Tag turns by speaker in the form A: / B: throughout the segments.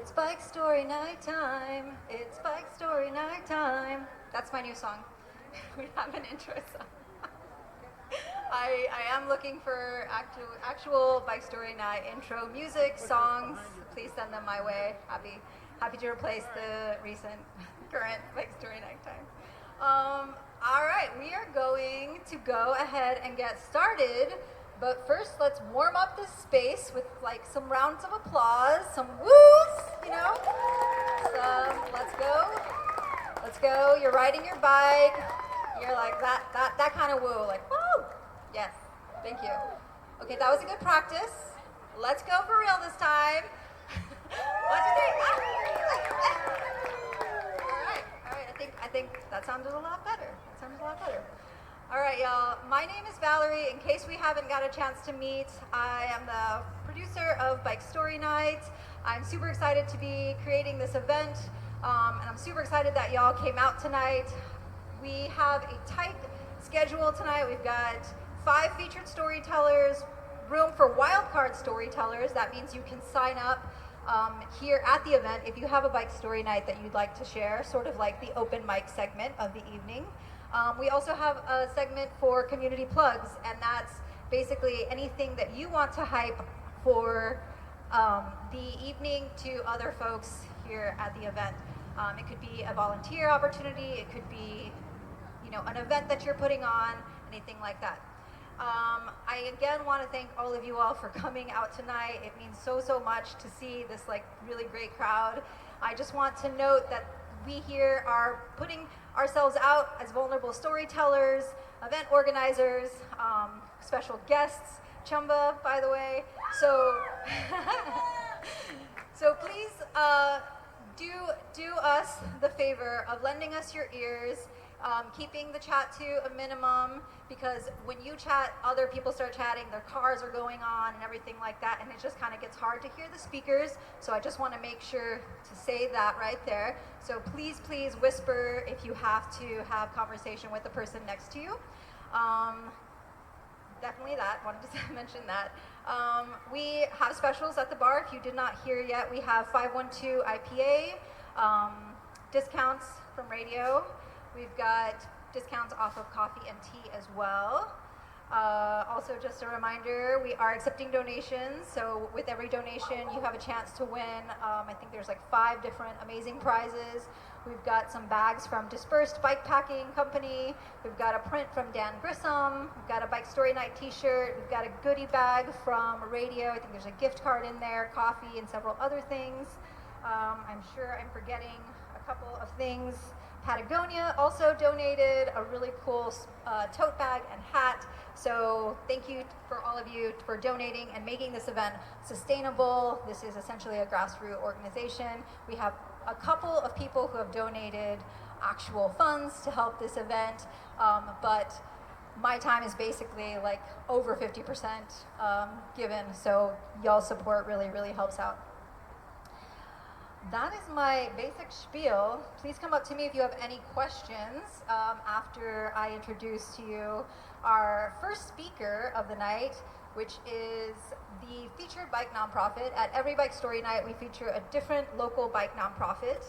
A: It's bike story night time. It's bike story night time. That's my new song. We have an intro song. I am looking for actual bike story night intro music, songs. Please send them my way. Happy to replace the recent current bike story night time. All right, we are going to go ahead and get started. But first, let's warm up this space with like some rounds of applause, some woos, you know. Let's go. Let's go. You're riding your bike. You're like that kind of woo, like woo. Yes. Thank you. Okay, that was a good practice. Let's go for real this time. What do you think? All right. I think that sounded a lot better. All right, y'all. My name is Valerie. In case we haven't got a chance to meet, I am the producer of Bike Story Night. I'm super excited to be creating this event, and I'm super excited that y'all came out tonight. We have a tight schedule tonight. We've got 5 featured storytellers, room for wildcard storytellers. That means you can sign up here at the event if you have a bike story night that you'd like to share, sort of like the open mic segment of the evening. We also have a segment for community plugs, and that's basically anything that you want to hype for the evening to other folks here at the event. It could be a volunteer opportunity, it could be, you know, an event that you're putting on, anything like that. I again want to thank all of you all for coming out tonight. It means so much to see this like really great crowd. I just want to note that we here are putting ourselves out as vulnerable storytellers, event organizers, special guests, Chumba, by the way. So, so please do us the favor of lending us your ears, keeping the chat to a minimum, because when you chat, other people start chatting, their cars are going on and everything like that, and it just kind of gets hard to hear the speakers. So I just want to make sure to say that right there. So please whisper if you have to have conversation with the person next to you. Definitely that, wanted to mention that. We have specials at the bar. If you did not hear yet, we have 512 IPA, discounts from radio. We've got discounts off of coffee and tea as well. Also, just a reminder, we are accepting donations. So with every donation, you have a chance to win. I think there's like 5 different amazing prizes. We've got some bags from Dispersed Bike Packing Company. We've got a print from Dangrissom. We've got a Bike Story Night t-shirt. We've got a goodie bag from radio. I think there's a gift card in there, coffee, and several other things. I'm sure I'm forgetting a couple of things. Patagonia also donated a really cool tote bag and hat. So thank you for all of you for donating and making this event sustainable. This is essentially a grassroots organization. We have a couple of people who have donated actual funds to help this event, but my time is basically like over 50% given. So y'all's support really helps out. That is my basic spiel. Please come up to me if you have any questions after I introduce to you our first speaker of the night, which is the featured bike nonprofit. At every Bike Story Night, we feature a different local bike nonprofit.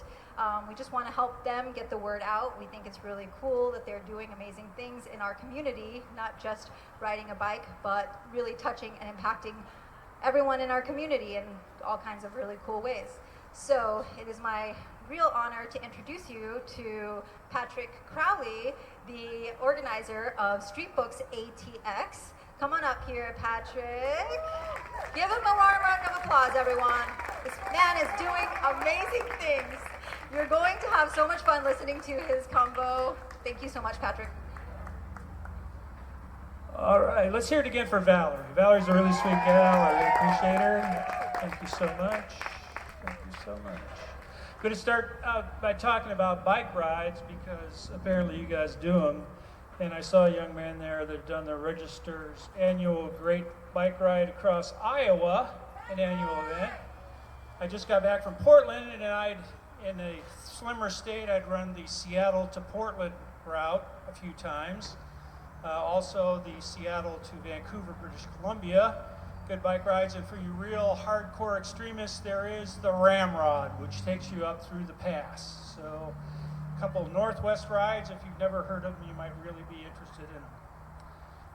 A: We just want to help them get the word out. We think it's really cool that they're doing amazing things in our community, not just riding a bike, but really touching and impacting everyone in our community in all kinds of really cool ways. So it is my real honor to introduce you to Patrick Crowley, the organizer of Street Books ATX. Come on up here, Patrick. Give him a warm round of applause, everyone. This man is doing amazing things. You're going to have so much fun listening to his combo. Thank you so much, Patrick.
B: All right, let's hear it again for Valerie. Valerie's a really sweet gal. I really appreciate her. Thank you so much. Thank you so much. I'm going to start out by talking about bike rides because apparently you guys do them. And I saw a young man there that had done the Register's annual Great Bike Ride across Iowa, an annual event. I just got back from Portland, and in a slimmer state, I'd run the Seattle to Portland route a few times. Also the Seattle to Vancouver, British Columbia. good bike rides. And for you real hardcore extremists, there is the ramrod, which takes you up through the pass. So a couple of Northwest rides, if you've never heard of them, you might really be interested in them.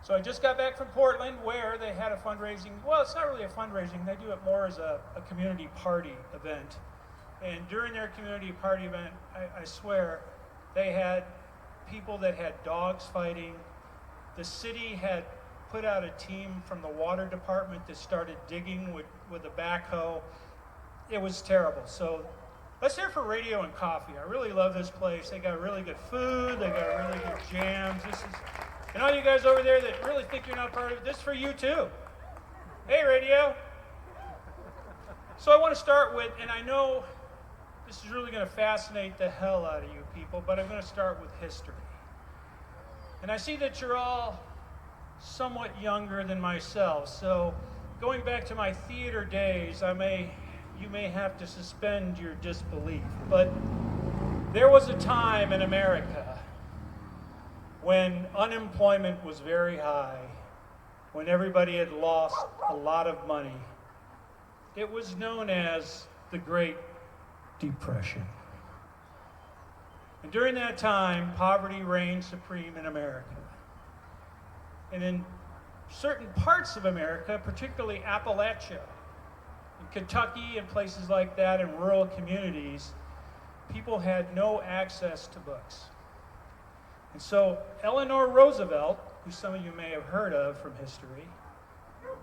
B: So I just got back from Portland, where they had a fundraising, well, it's not really a fundraising, they do it more as a community party event. And during their community party event, I swear, they had people that had dogs fighting. The city had put out a team from the water department that started digging with a backhoe. It was terrible. So let's hear it for Radio and Coffee. I really love this place. They got really good food, they got really good jams. And all you guys over there that really think you're not part of it, this is for you too. Hey, Radio. So I want to start with, and I know this is really going to fascinate the hell out of you people, but I'm going to start with history. And I see that you're all somewhat younger than myself, so going back to my theater days, you may have to suspend your disbelief. But there was a time in America when unemployment was very high, when everybody had lost a lot of money. It was known as the Great Depression. And during that time, poverty reigned supreme in America. And in certain parts of America, particularly Appalachia, in Kentucky and places like that, in rural communities, people had no access to books. And so Eleanor Roosevelt, who some of you may have heard of from history,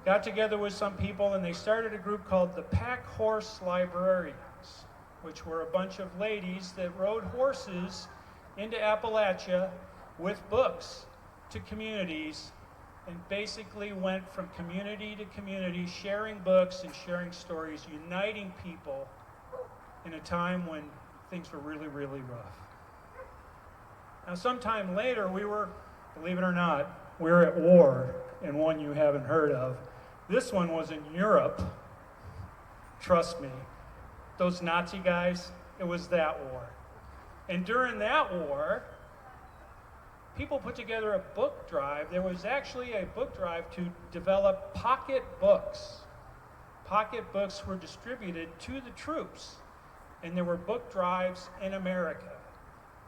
B: got together with some people and they started a group called the Pack Horse Librarians, which were a bunch of ladies that rode horses into Appalachia with books to communities and basically went from community to community, sharing books and sharing stories, uniting people in a time when things were really, really rough. Now, sometime later, believe it or not, we were at war, and one you haven't heard of. This one was in Europe. Trust me. Those Nazi guys, it was that war. And during that war, people put together a book drive. There was actually a book drive to develop pocket books. Pocket books were distributed to the troops, and there were book drives in America.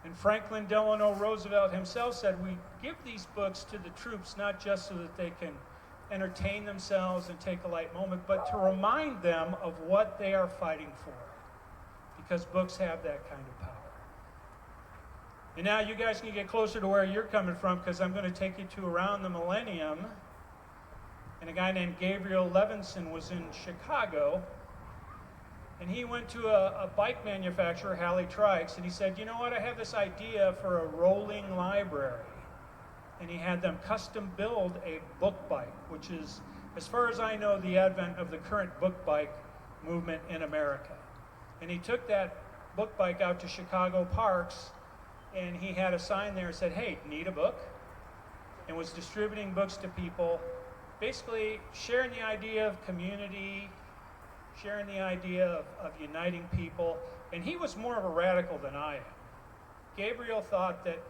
B: And Franklin Delano Roosevelt himself said, we give these books to the troops not just so that they can entertain themselves and take a light moment, but to remind them of what they are fighting for. Because books have that kind of power. And now you guys can get closer to where you're coming from, because I'm going to take you to around the millennium. And a guy named Gabriel Levinson was in Chicago. And he went to a bike manufacturer, Halley Trikes, and he said, you know what, I have this idea for a rolling library. And he had them custom build a book bike, which is, as far as I know, the advent of the current book bike movement in America. And he took that book bike out to Chicago parks, and he had a sign there that said, hey, need a book? And was distributing books to people, basically sharing the idea of community, sharing the idea of uniting people. And he was more of a radical than I am. Gabriel thought that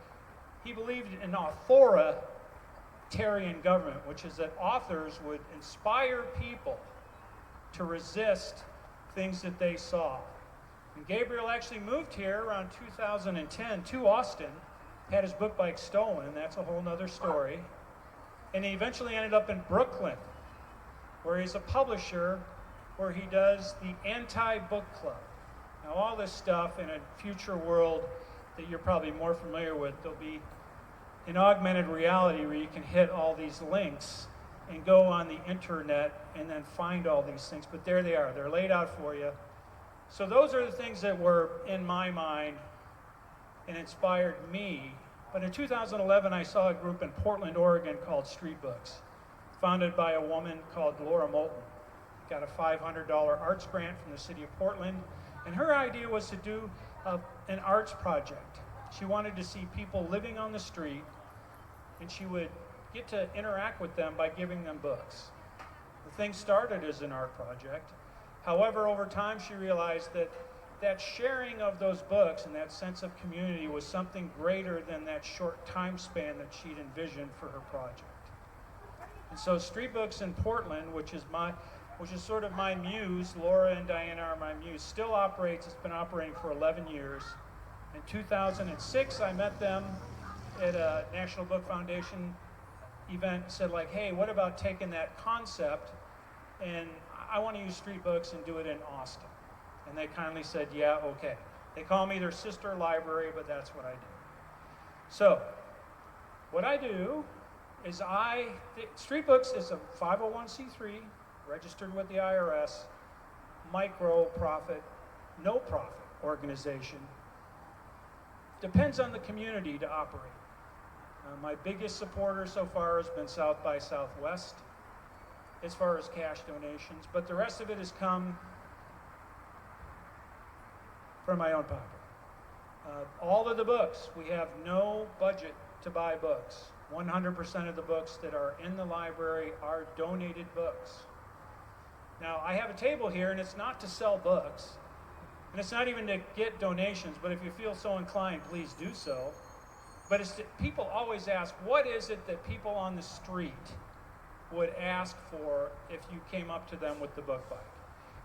B: he believed in authoritarian government, which is that authors would inspire people to resist things that they saw. And Gabriel actually moved here around 2010 to Austin, had his book bike stolen, that's a whole nother story. And he eventually ended up in Brooklyn, where he's a publisher, where he does the Anti-Book Club. Now all this stuff in a future world that you're probably more familiar with, there'll be an augmented reality where you can hit all these links and go on the internet and then find all these things. But there they are, they're laid out for you. So those are the things that were in my mind and inspired me. But in 2011, I saw a group in Portland, Oregon called Street Books, founded by a woman called Laura Moulton. Got a $500 arts grant from the city of Portland, and her idea was to do an arts project. She wanted to see people living on the street, and she would get to interact with them by giving them books. The thing started as an art project. However, over time, she realized that sharing of those books and that sense of community was something greater than that short time span that she'd envisioned for her project. And so Street Books in Portland, which is sort of my muse, Laura and Diana are my muse, still operates. It's been operating for 11 years. In 2006, I met them at a National Book Foundation event, said like, hey, what about taking that concept and I want to use Street Books and do it in Austin. And they kindly said, yeah, okay. They call me their sister library, but that's what I do. So, what I do is Street Books is a 501c3, registered with the IRS, micro-profit, no-profit organization. Depends on the community to operate. My biggest supporter so far has been South by Southwest, as far as cash donations, but the rest of it has come from my own pocket. All of the books, we have no budget to buy books. 100% of the books that are in the library are donated books. Now, I have a table here, and it's not to sell books, and it's not even to get donations, but if you feel so inclined, please do so. But people always ask, what is it that people on the street would ask for if you came up to them with the book bike?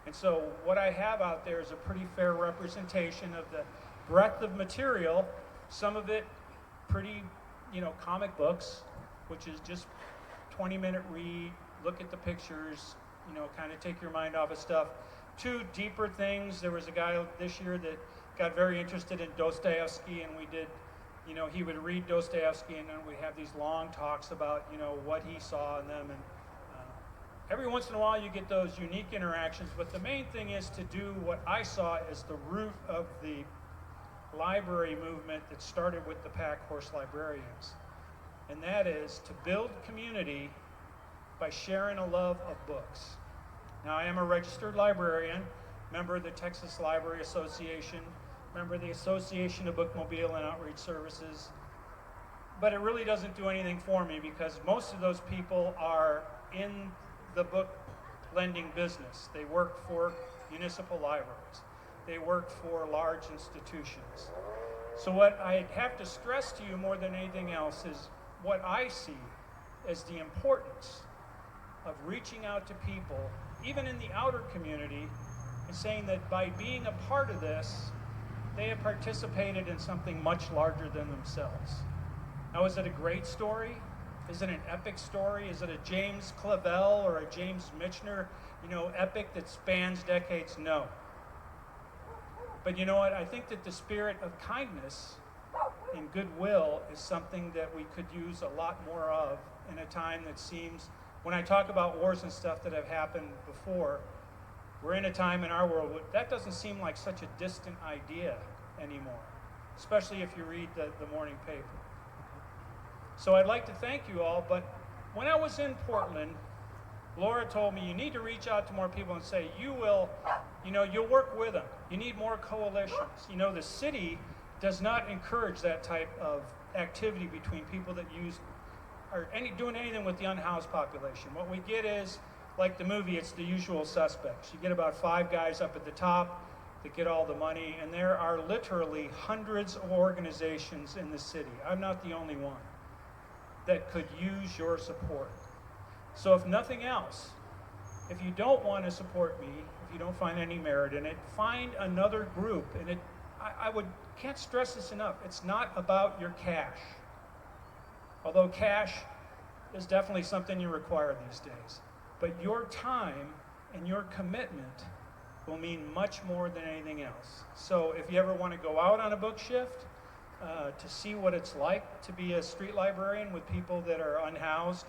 B: And so what I have out there is a pretty fair representation of the breadth of material, some of it pretty, comic books, which is just 20-minute read, look at the pictures, kind of take your mind off of stuff. Two deeper things. There was a guy this year that got very interested in Dostoevsky, and we did, he would read Dostoevsky, and then we'd have these long talks about, what he saw in them. And every once in a while you get those unique interactions, but the main thing is to do what I saw as the root of the library movement that started with the Pack Horse Librarians. And that is to build community by sharing a love of books. Now, I am a registered librarian, member of the Texas Library Association, member of the Association of Bookmobile and Outreach Services, but it really doesn't do anything for me because most of those people are in the book lending business. They work for municipal libraries. They work for large institutions. So what I have to stress to you more than anything else is what I see as the importance of reaching out to people, even in the outer community, and saying that by being a part of this, they have participated in something much larger than themselves. Now, is it a great story? Is it an epic story? Is it a James Clavell or a James Michener, epic that spans decades? No. But you know what? I think that the spirit of kindness and goodwill is something that we could use a lot more of in a time that seems, when I talk about wars and stuff that have happened before, we're in a time in our world that doesn't seem like such a distant idea anymore, especially if you read the morning paper. So I'd like to thank you all, but when I was in Portland, Laura told me you need to reach out to more people and say you'll work with them. You need more coalitions. The city does not encourage that type of activity between people that doing anything with the unhoused population. What we get is, like the movie, it's the usual suspects. You get about 5 guys up at the top that get all the money, and there are literally hundreds of organizations in the city. I'm not the only one that could use your support. So if nothing else, if you don't want to support me, if you don't find any merit in it, find another group. And can't stress this enough, it's not about your cash. Although cash is definitely something you require these days. But your time and your commitment will mean much more than anything else. So if you ever want to go out on a book shift, to see what it's like to be a street librarian with people that are unhoused,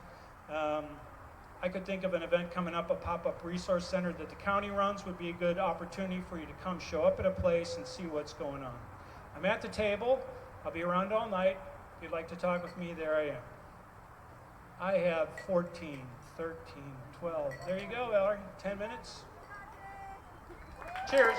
B: I could think of an event coming up, a pop-up resource center that the county runs would be a good opportunity for you to come show up at a place and see what's going on. I'm at the table. I'll be around all night. If you'd like to talk with me, there I am. I have 14, 13, 12. There you go, Valerie. 10 minutes. Cheers.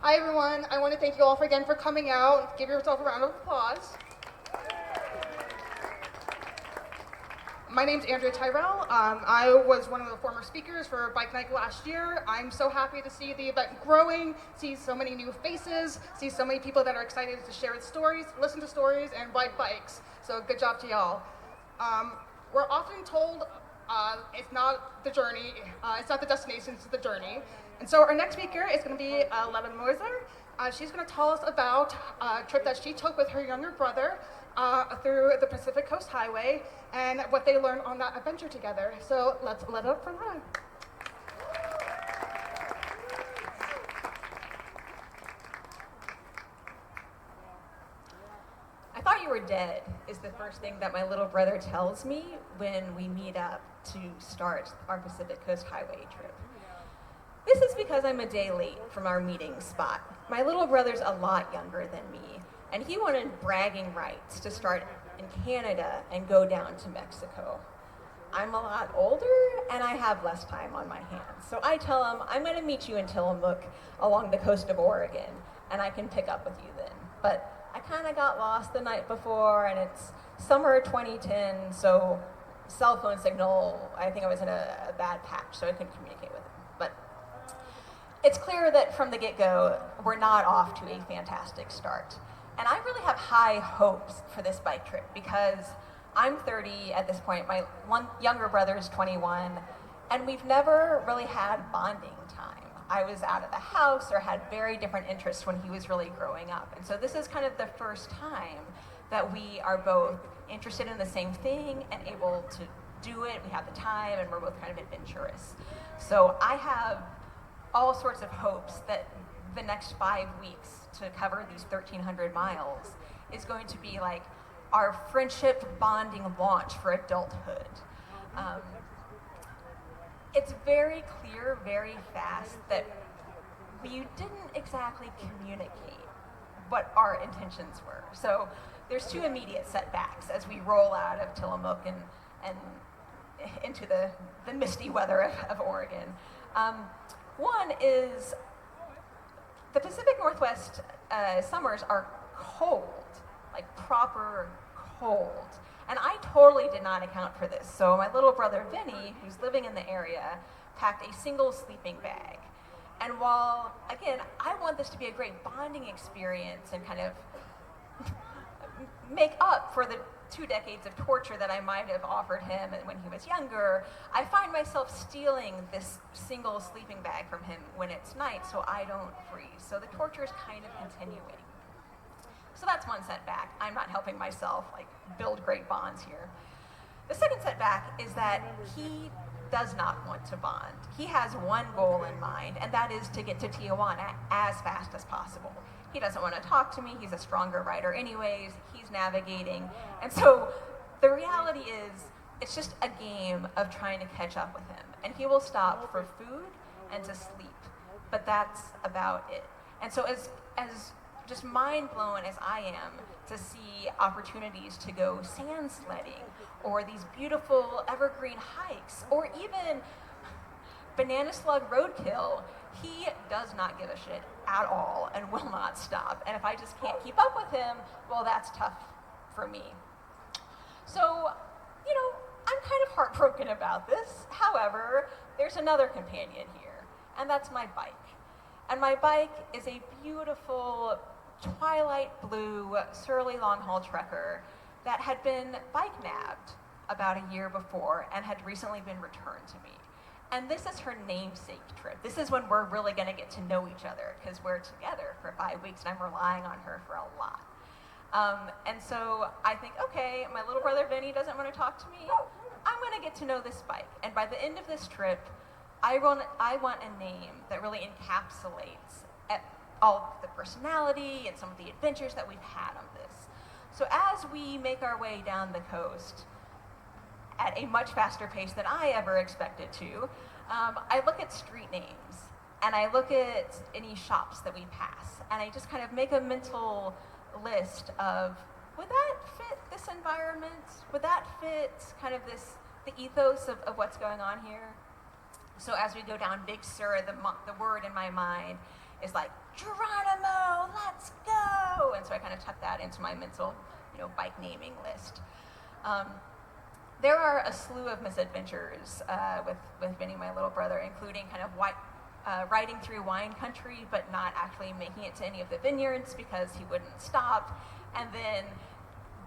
C: Hi everyone, I want to thank you all again for coming out. Give yourself a round of applause. My name's Andrea Tyrell. I was one of the former speakers for Bike Night last year. I'm so happy to see the event growing, see so many new faces, see so many people that are excited to share stories, listen to stories, and ride bikes. So good job to y'all. We're often told it's not the journey, it's not the destination, it's the journey. And so our next speaker is going to be Lena Moser. She's going to tell us about a trip that she took with her younger brother through the Pacific Coast Highway and what they learned on that adventure together. So let's let up for Lena.
D: I thought you were dead is the first thing that my little brother tells me when we meet up to start our Pacific Coast Highway trip. This is because I'm a day late from our meeting spot. My little brother's a lot younger than me, and he wanted bragging rights to start in Canada and go down to Mexico. I'm a lot older and I have less time on my hands. So I tell him, I'm gonna meet you in Tillamook along the coast of Oregon, and I can pick up with you then. But I kinda got lost the night before, and it's summer 2010, so cell phone signal, I think I was in a bad patch, so I couldn't communicate with him. But it's clear that from the get-go, we're not off to a fantastic start. And I really have high hopes for this bike trip because I'm 30 at this point, my one younger brother is 21, and we've never really had bonding time. I was out of the house or had very different interests when he was really growing up. And so this is kind of the first time that we are both interested in the same thing and able to do it. We have the time and we're both kind of adventurous. So I have all sorts of hopes that the next 5 weeks to cover these 1,300 miles is going to be like our friendship bonding launch for adulthood. It's very clear, very fast that we didn't exactly communicate what our intentions were. So there's two immediate setbacks as we roll out of Tillamook and into the misty weather of Oregon. One is the Pacific Northwest summers are cold, like proper cold. And I totally did not account for this. So my little brother Vinny, who's living in the area, packed a single sleeping bag. And while, again, I want this to be a great bonding experience and kind of make up for the 2 decades of torture that I might have offered him when he was younger, I find myself stealing this single sleeping bag from him when it's night so I don't freeze. So the torture is kind of continuing. So that's one setback. I'm not helping myself like build great bonds here. The second setback is that he does not want to bond. He has one goal in mind, and that is to get to Tijuana as fast as possible. He doesn't want to talk to me. He's a stronger rider anyways. He's navigating. And so the reality is it's just a game of trying to catch up with him. And he will stop for food and to sleep. But that's about it. And so as just mind blown as I am to see opportunities to go sand sledding or these beautiful evergreen hikes or even banana slug roadkill, he does not give a shit at all and will not stop. And if I just can't keep up with him, well, that's tough for me. So, I'm kind of heartbroken about this. However, there's another companion here, and that's my bike. And my bike is a beautiful twilight blue Surly long haul trekker that had been bike nabbed about a year before and had recently been returned to me. And this is her namesake trip. This is when we're really gonna get to know each other because we're together for 5 weeks and I'm relying on her for a lot. And so I think, okay, my little brother Vinny doesn't want to talk to me. I'm gonna get to know this bike. And by the end of this trip, I want a name that really encapsulates all the personality and some of the adventures that we've had on this. So as we make our way down the coast at a much faster pace than I ever expected to, I look at street names and I look at any shops that we pass and I just kind of make a mental list of, would that fit this environment? Would that fit kind of the ethos of what's going on here? So as we go down Big Sur, the word in my mind is like, Geronimo! I kind of tucked that into my mental, bike naming list. There are a slew of misadventures with Vinny, my little brother, including kind of riding through wine country, but not actually making it to any of the vineyards because he wouldn't stop, and then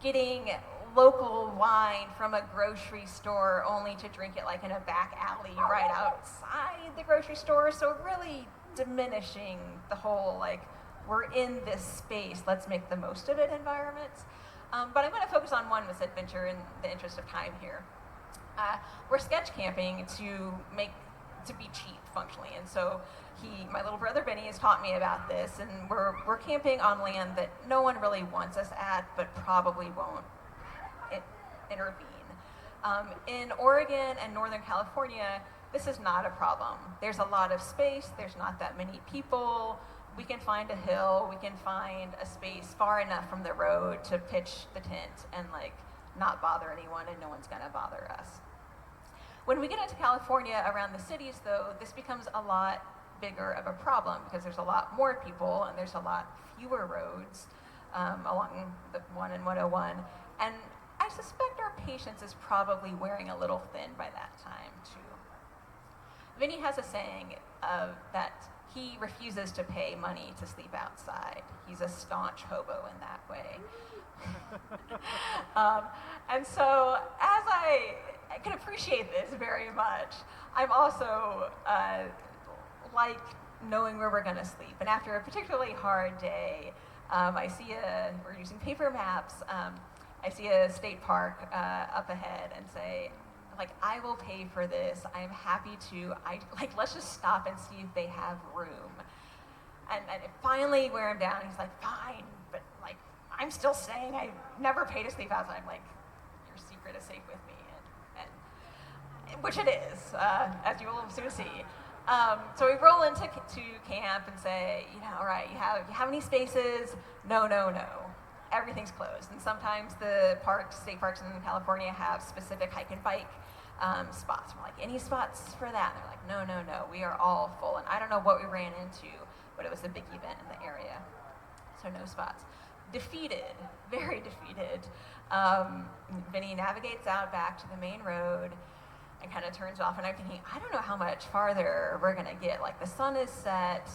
D: getting local wine from a grocery store only to drink it like in a back alley right outside the grocery store. So really diminishing the whole, like, we're in this space, let's make the most of it environment. But I'm going to focus on one misadventure in the interest of time here. We're sketch camping to be cheap functionally, and so my little brother Benny has taught me about this, and we're camping on land that no one really wants us at, but probably won't intervene. In Oregon and Northern California, this is not a problem. There's a lot of space, there's not that many people. We can find a hill, we can find a space far enough from the road to pitch the tent and not bother anyone, and no one's gonna bother us. When we get into California around the cities though, this becomes a lot bigger of a problem because there's a lot more people and there's a lot fewer roads along the 1 and 101. And I suspect our patience is probably wearing a little thin by that time too. Vinny has a saying that he refuses to pay money to sleep outside. He's a staunch hobo in that way. And so as I can appreciate this very much, I'm also like knowing where we're gonna sleep. And after a particularly hard day, we're using paper maps, I see a state park up ahead and say, I will pay for this. I am happy to. Let's just stop and see if they have room. And I finally wear him down. He's like, fine, but I'm still saying I never pay to sleep outside. I'm like, your secret is safe with me, and which it is, as you will soon see. So we roll into camp and say, all right, you have any spaces? No. Everything's closed. And sometimes the state parks in California have specific hike and bike spots. We're like, any spots for that? And they're like, no, we are all full. And I don't know what we ran into, but it was a big event in the area. So no spots. Defeated, very defeated. Vinny navigates out back to the main road and kind of turns off. And I'm thinking, I don't know how much farther we're gonna get. The sun is set.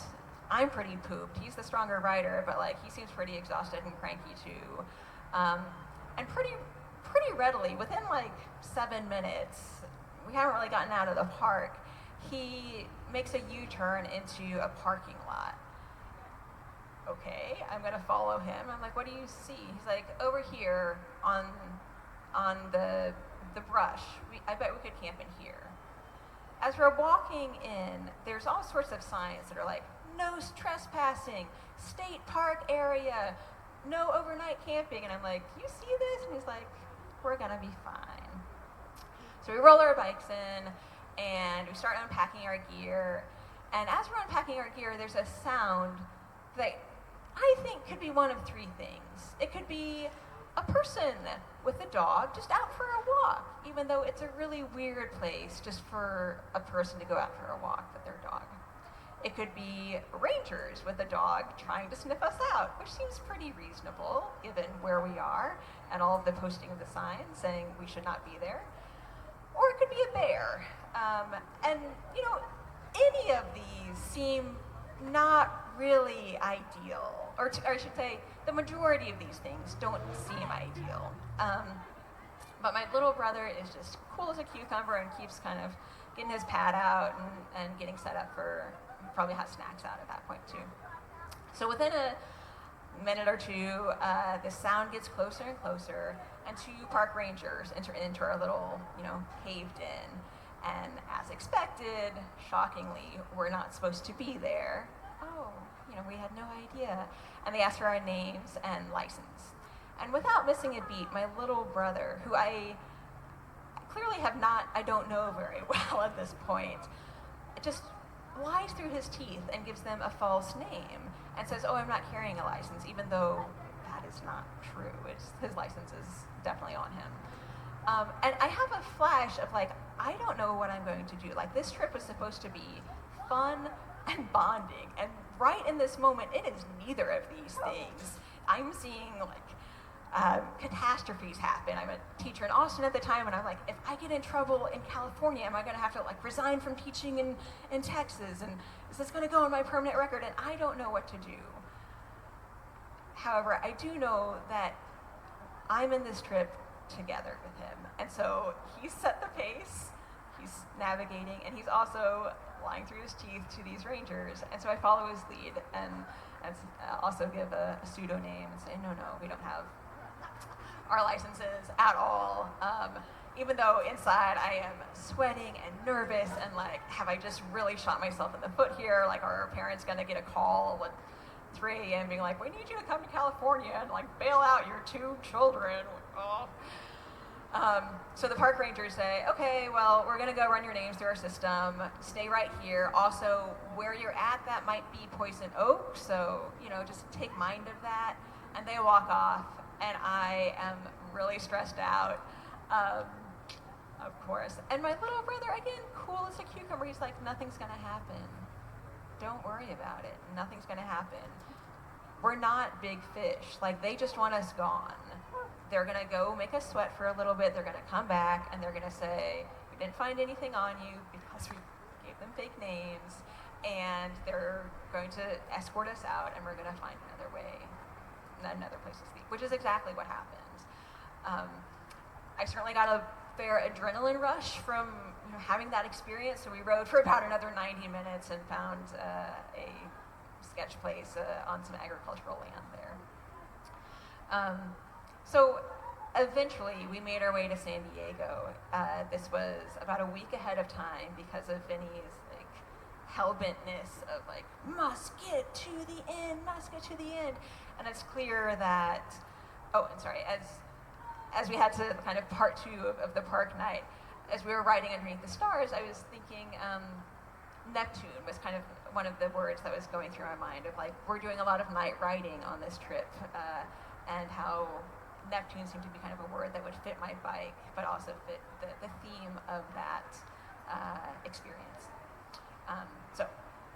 D: I'm pretty pooped. He's the stronger rider, but he seems pretty exhausted and cranky too. And pretty readily, within 7 minutes, we haven't really gotten out of the park, he makes a U-turn into a parking lot. Okay, I'm gonna follow him. I'm like, what do you see? He's like, over here on the brush. I bet we could camp in here. As we're walking in, there's all sorts of signs that are like, no trespassing, state park area, no overnight camping. And I'm like, you see this? And he's like, we're gonna be fine. So we roll our bikes in and we start unpacking our gear. And as we're unpacking our gear, there's a sound that I think could be one of three things. It could be a person with a dog just out for a walk, even though it's a really weird place just for a person to go out for a walk with their dog. It could be rangers with a dog trying to sniff us out, which seems pretty reasonable given where we are and all of the posting of the signs saying we should not be there. Or it could be a bear. And any of these seem not really ideal. Or I should say, the majority of these things don't seem ideal. But my little brother is just cool as a cucumber and keeps kind of getting his pad out and getting set up for, probably has snacks out at that point too. So within a minute or two, the sound gets closer and closer, and two park rangers enter into our little, caved in. And as expected, shockingly, we're not supposed to be there. Oh, we had no idea. And they asked for our names and license. And without missing a beat, my little brother, who I clearly I don't know very well at this point, just lies through his teeth and gives them a false name and says, oh, I'm not carrying a license, even though that is not true. His license is definitely on him. And I have a flash of I don't know what I'm going to do. This trip was supposed to be fun and bonding, and right in this moment, it is neither of these things. I'm seeing like catastrophes happen. I'm a teacher in Austin at the time, and I'm like, if I get in trouble in California, am I going to have to like resign from teaching in Texas? And is this going to go on my permanent record? And I don't know what to do. However, I do know that I'm in this trip together with him. And so he's set the pace, he's navigating, and he's also lying through his teeth to these rangers. And so I follow his lead and also give a pseudo name and say, no, we don't have our licenses at all. Even though inside I am sweating and nervous and like, have I just really shot myself in the foot here? Like, are our parents gonna get a call at 3 a.m. being like, we need you to come to California and like bail out your 2 children? Oh. So the park rangers say, okay, well, we're gonna go run your names through our system, stay right here. Also, where you're at, that might be Poison Oak, so, just take mind of that. And they walk off, and I am really stressed out, of course. And my little brother, again, cool as a cucumber, he's like, nothing's gonna happen. Don't worry about it, nothing's gonna happen. We're not big fish, like they just want us gone. They're gonna go make us sweat for a little bit, they're gonna come back, and they're gonna say, we didn't find anything on you because we gave them fake names, and they're going to escort us out, and we're gonna find another place to sleep, which is exactly what happened. I certainly got a fair adrenaline rush from having that experience, so we rode for about another 90 minutes and found a sketch place on some agricultural land there. So eventually we made our way to San Diego. This was about a week ahead of time because of Vinny's like hell-bentness of like, must get to the end. And it's clear that, as we had to kind of part 2 of the park night, as we were riding underneath the stars, I was thinking Neptune was kind of one of the words that was going through my mind of like, we're doing a lot of night riding on this trip, and how Neptune seemed to be kind of a word that would fit my bike, but also fit the theme of that experience. So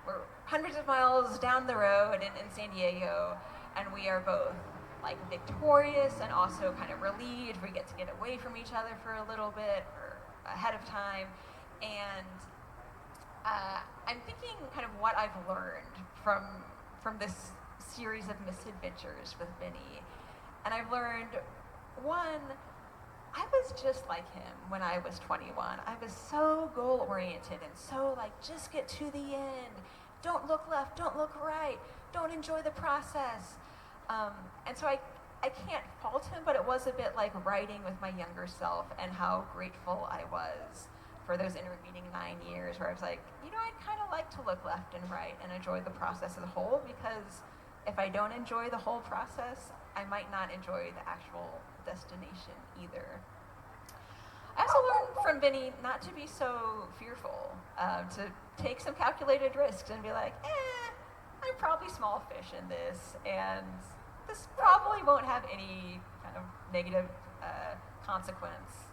D: we're hundreds of miles down the road in San Diego, and we are both like victorious and also kind of relieved. We get to get away from each other for a little bit or ahead of time. And I'm thinking kind of what I've learned from this series of misadventures with Vinny. And I've learned, one, I was just like him when I was 21. I was so goal-oriented and so like, just get to the end. Don't look left, don't look right, don't enjoy the process. And so I can't fault him, but it was a bit like writing with my younger self and how grateful I was for those intervening 9 years where I was like, I'd kind of like to look left and right and enjoy the process as a whole, because if I don't enjoy the whole process, I might not enjoy the actual destination either. I also learned from Vinny not to be so fearful, to take some calculated risks and be like, I'm probably small fish in this, and this probably won't have any kind of negative consequence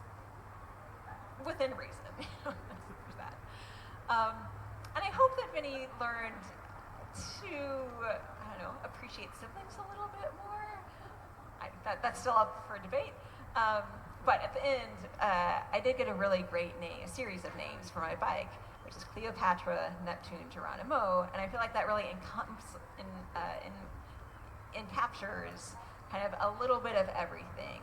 D: within reason. There's that. And I hope that Vinny learned to, appreciate siblings a little bit more. That's still up for debate. But at the end, I did get a really great a series of names for my bike, which is Cleopatra, Neptune, Geronimo, and I feel like that really encaptures kind of a little bit of everything.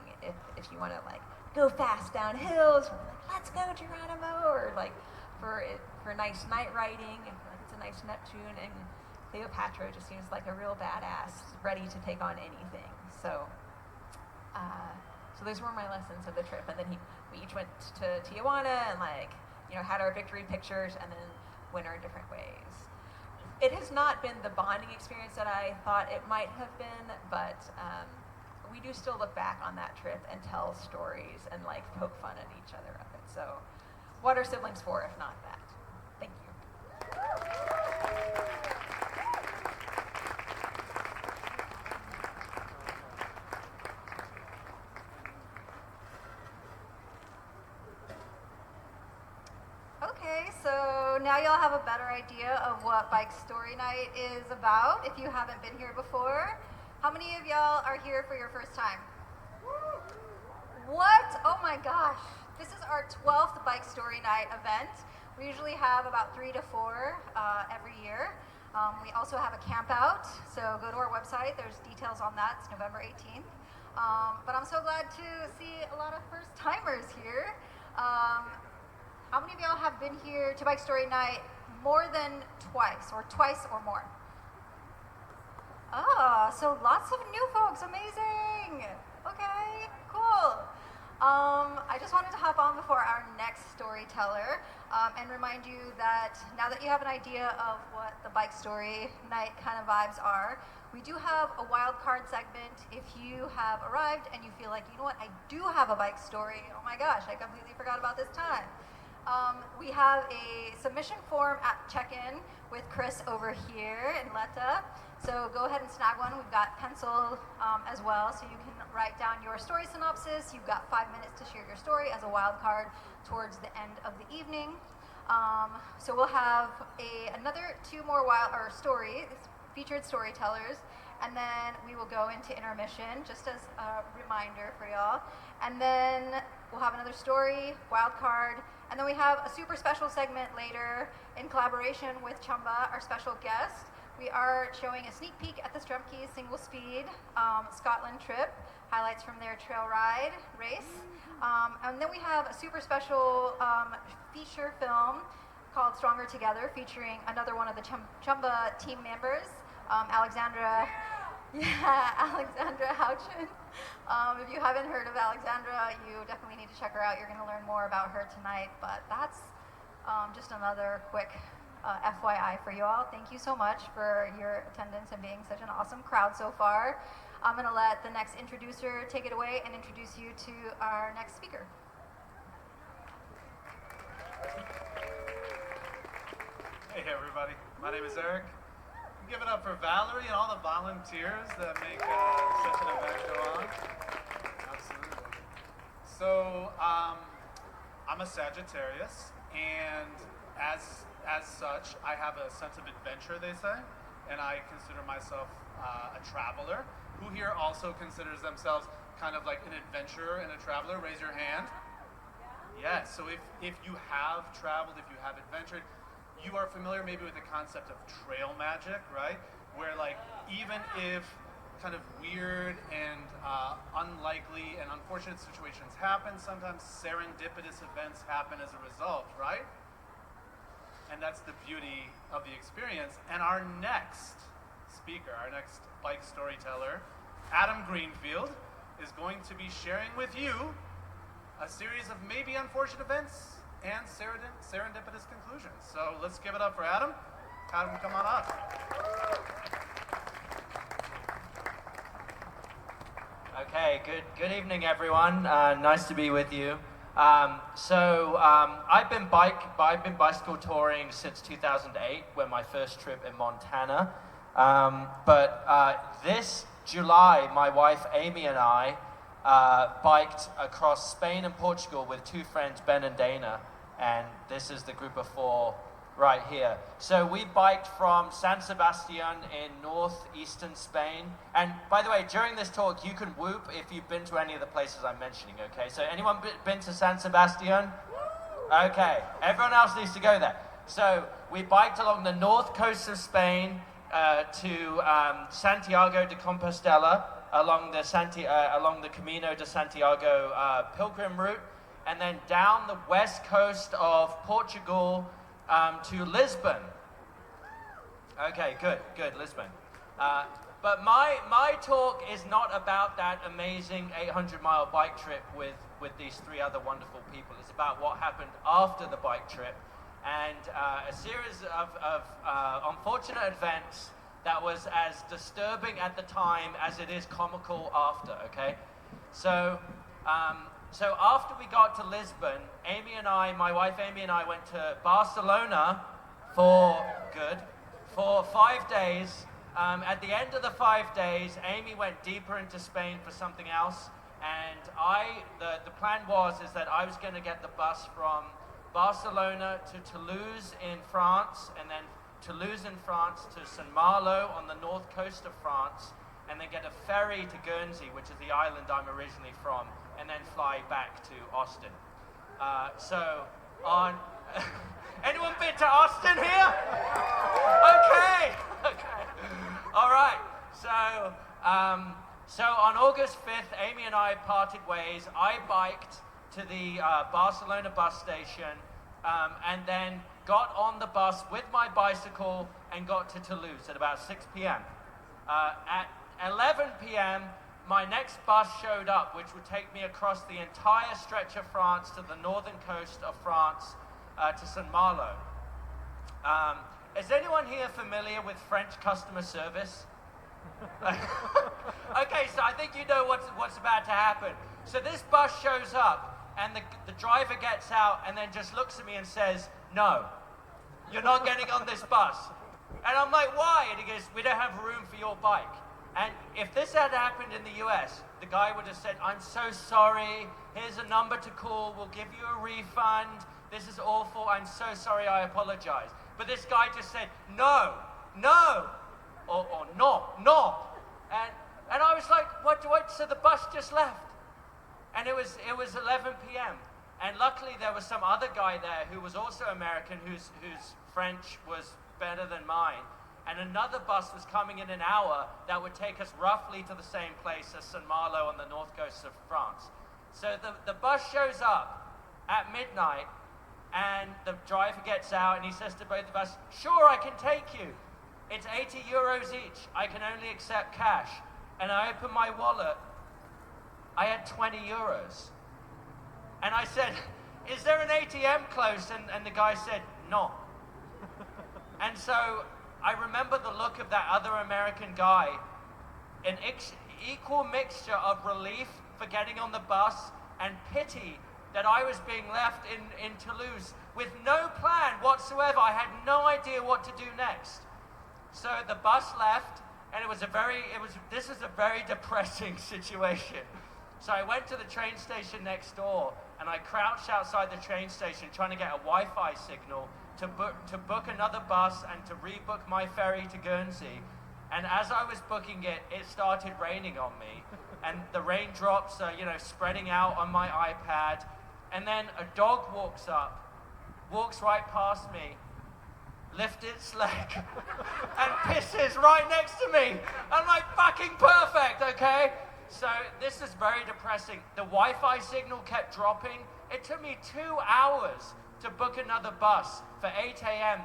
D: If you want to like go fast down hills, let's go Geronimo, or like for nice night riding, I feel like it's a nice Neptune, and Cleopatra just seems like a real badass, ready to take on anything. So those were my lessons of the trip, and then we each went to Tijuana and had our victory pictures, and then went our different ways. It has not been the bonding experience that I thought it might have been, but we do still look back on that trip and tell stories and poke fun at each other of it. So what are siblings for if not that? Thank you.
A: Okay, so now y'all have a better idea of what Bike Story Night is about if you haven't been here before. How many of y'all are here for your first time? What? Oh my gosh. This is our 12th Bike Story Night event. We usually have about 3 to 4 every year. We also have a camp out, so go to our website. There's details on that. It's November 18th. But I'm so glad to see a lot of first timers here. How many of y'all have been here to Bike Story Night more than twice or more? Oh, so lots of new folks, amazing. Okay, cool. I just wanted to hop on before our next storyteller and remind you that now that you have an idea of what the Bike Story Night kind of vibes are, we do have a wild card segment. If you have arrived and you feel like, you know what, I do have a bike story, oh my gosh, I completely forgot about this time. We have a submission form at check-in with Chris over here and Letta. So go ahead and snag one. We've got pencil as well, so you can write down your story synopsis. You've got 5 minutes to share your story as a wild card towards the end of the evening. So we'll have another 2 more featured storytellers, and then we will go into intermission, just as a reminder for y'all. And then we'll have another story, wild card, and then we have a super special segment later in collaboration with Chumba, our special guest. We are showing a sneak peek at the Strumkeys single speed Scotland trip, highlights from their trail ride race. And then we have a super special feature film called Stronger Together, featuring another one of the Chumba team members, Alexandra Houchin. If you haven't heard of Alexandra, you definitely need to check her out. You're going to learn more about her tonight, but that's just another quick FYI for you all. Thank you so much for your attendance and being such an awesome crowd so far. I'm going to let the next introducer take it away and introduce you to our next speaker.
E: Hey everybody, my name is Eric. Give it up for Valerie and all the volunteers that make such an event go on. Absolutely. So, I'm a Sagittarius, and as such, I have a sense of adventure, they say, and I consider myself a traveler. Who here also considers themselves kind of like an adventurer and a traveler? Raise your hand. Yes, so if you have traveled, if you have adventured, you are familiar maybe with the concept of trail magic, right? Where like, even if kind of weird and unlikely and unfortunate situations happen, sometimes serendipitous events happen as a result, right? And that's the beauty of the experience. And our next speaker, our next bike storyteller, Adam Greenfield, is going to be sharing with you a series of maybe unfortunate events and serendipitous conclusions. So let's give it up for Adam. Adam, come on up.
F: Okay, good evening, everyone. Nice to be with you. I've been bicycle touring since 2008, when my first trip in Montana. This July, my wife Amy and I biked across Spain and Portugal with 2 friends, Ben and Dana, and this is the group of 4 right here. So we biked from San Sebastian in northeastern Spain. And by the way, during this talk, you can whoop if you've been to any of the places I'm mentioning, okay? So anyone been to San Sebastian? Okay, everyone else needs to go there. So we biked along the north coast of Spain to Santiago de Compostela, along the Camino de Santiago pilgrim route, and then down the west coast of Portugal to Lisbon. Okay, good, Lisbon. But my talk is not about that amazing 800-mile bike trip with these 3 other wonderful people. It's about what happened after the bike trip, and a series of unfortunate events that was as disturbing at the time as it is comical after, okay? So after we got to Lisbon, my wife Amy and I went to Barcelona for 5 days. At the end of the 5 days, Amy went deeper into Spain for something else, and the plan is that I was going to get the bus from Barcelona to Toulouse in France, and then Toulouse in France to Saint-Malo on the north coast of France, and then get a ferry to Guernsey, which is the island I'm originally from, and then fly back to Austin. So on... Anyone been to Austin here? Okay. All right. So on August 5th, Amy and I parted ways. I biked to the Barcelona bus station and then got on the bus with my bicycle and got to Toulouse at about 6 p.m. At 11 p.m., my next bus showed up, which would take me across the entire stretch of France to the northern coast of France to Saint-Malo. Is anyone here familiar with French customer service? Okay, so I think you know what's about to happen. So this bus shows up, and the driver gets out and then just looks at me and says, "No, you're not getting on this bus." And I'm like, "Why?" And he goes, "We don't have room for your bike." And if this had happened in the US, the guy would have said, "I'm so sorry, here's a number to call, we'll give you a refund, this is awful, I'm so sorry, I apologize." But this guy just said, "No, no," or no. And I was like, what? So the bus just left. And it was 11 p.m. And luckily there was some other guy there who was also American, whose French was better than mine. And another bus was coming in an hour that would take us roughly to the same place as Saint-Malo on the north coast of France. So the bus shows up at midnight, and the driver gets out and he says to both of us, "Sure, I can take you. It's 80 euros each. I can only accept cash." And I opened my wallet. I had 20 euros. And I said, "Is there an ATM close?" And the guy said, "No." And so I remember the look of that other American guy, an equal mixture of relief for getting on the bus and pity that I was being left in Toulouse with no plan whatsoever. I had no idea what to do next. So the bus left, and this is a very depressing situation. So I went to the train station next door, and I crouched outside the train station trying to get a Wi-Fi signal to book another bus and to rebook my ferry to Guernsey. And as I was booking it, it started raining on me, and the raindrops are, spreading out on my iPad. And then a dog walks right past me, lifts its leg, and pisses right next to me. I'm like, fucking perfect, okay? So this is very depressing. The Wi-Fi signal kept dropping. It took me 2 hours to book another bus for 8 a.m.